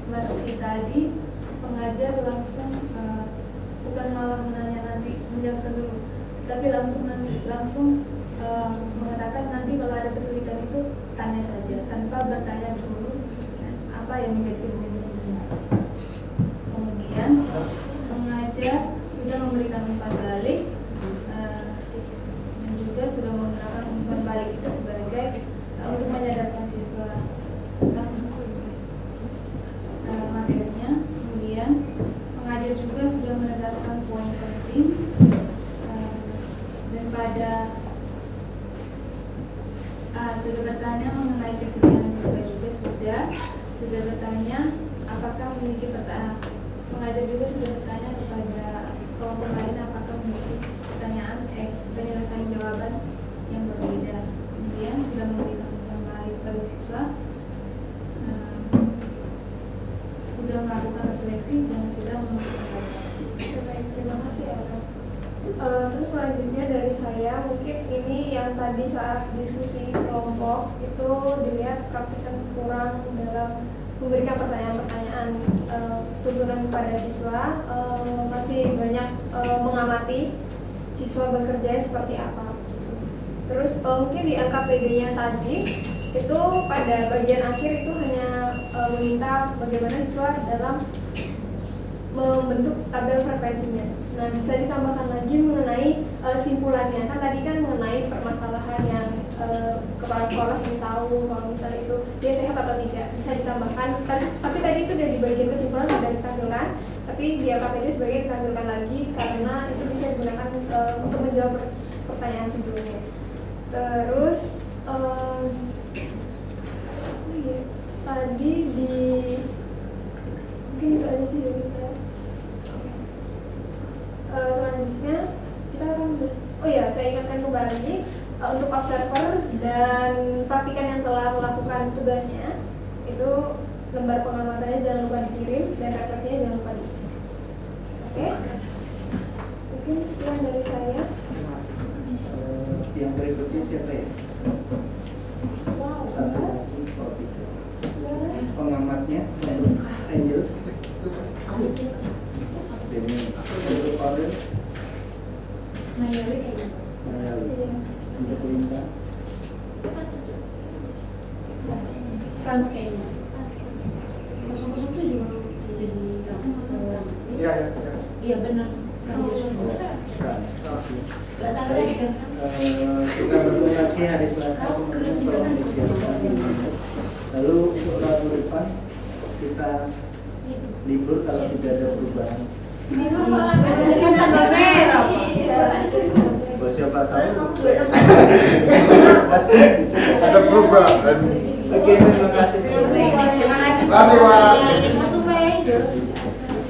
Mercy tadi, pengajar langsung bukan malah menanya nanti menjelaskan dulu, tapi langsung mengatakan nanti kalau ada kesulitan itu tanya saja tanpa bertanya dulu apa yang menjadi kesulitan siswa. Kemudian pengajar sudah memberikan umpan balik dan juga sudah menggunakan umpan balik itu sebagai untuk menyadarkan siswa materinya. Kemudian pengajar juga sudah menegaskan poin penting dan pada sudah bertanya mengenai kesediaan siswa juga sudah bertanya apakah memiliki pengajar juga sudah bertanya kepada kelompok lain apakah memiliki pertanyaan penyelesaian jawaban yang berbeda. Kemudian sudah memberikan kembali pada siswa, sudah melakukan refleksi dan sudah memberikan pelajaran. Baik, terima kasih Aurel. Terus selanjutnya dari saya, mungkin ini yang tadi saat diskusi kelompok itu dilihat praktikan kurang dalam memberikan pertanyaan-pertanyaan tuntunan kepada siswa, masih banyak mengamati siswa bekerja seperti apa. Terus mungkin di LKPD-nya tadi itu pada bagian akhir itu hanya meminta bagaimana siswa dalam membentuk tabel frekuensinya. Nah, bisa ditambahkan lagi mengenai simpulannya. Kan tadi kan mengenai permasalahan yang kepala sekolah ingin tahu kalau misalnya itu dia sehat atau tidak. Bisa ditambahkan, tapi tadi itu dari bagian kesimpulan sudah ditampilkan, tapi di LKPD sebagai ditampilkan lagi karena itu bisa digunakan untuk menjawab pertanyaan sebelumnya. Terus tadi di mungkin itu aja sih dari kita. Selanjutnya kita akan saya ingatkan kembali untuk observer dan praktikan yang telah melakukan tugasnya itu lembar pengamatannya jangan lupa dikirim dan refleksinya jangan lupa diisi. Oke? Mungkin sekian dari saya. Yang berikutnya siapa ya? satu lagi pengamatnya Angel. Demi untuk order untuk Linda. Frans kayaknya. 007 jadi Iya. iya benar. Kita bertemu lagi hari Selasa kemudian tolong disiapkan. Lalu untuk minggu depan kita libur kalau tidak ada perubahan. Siapa tahu Ada perubahan. Oke, terima kasih. Terima kasih, Pak.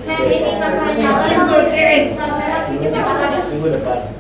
Ini kakaknya Minggu depan.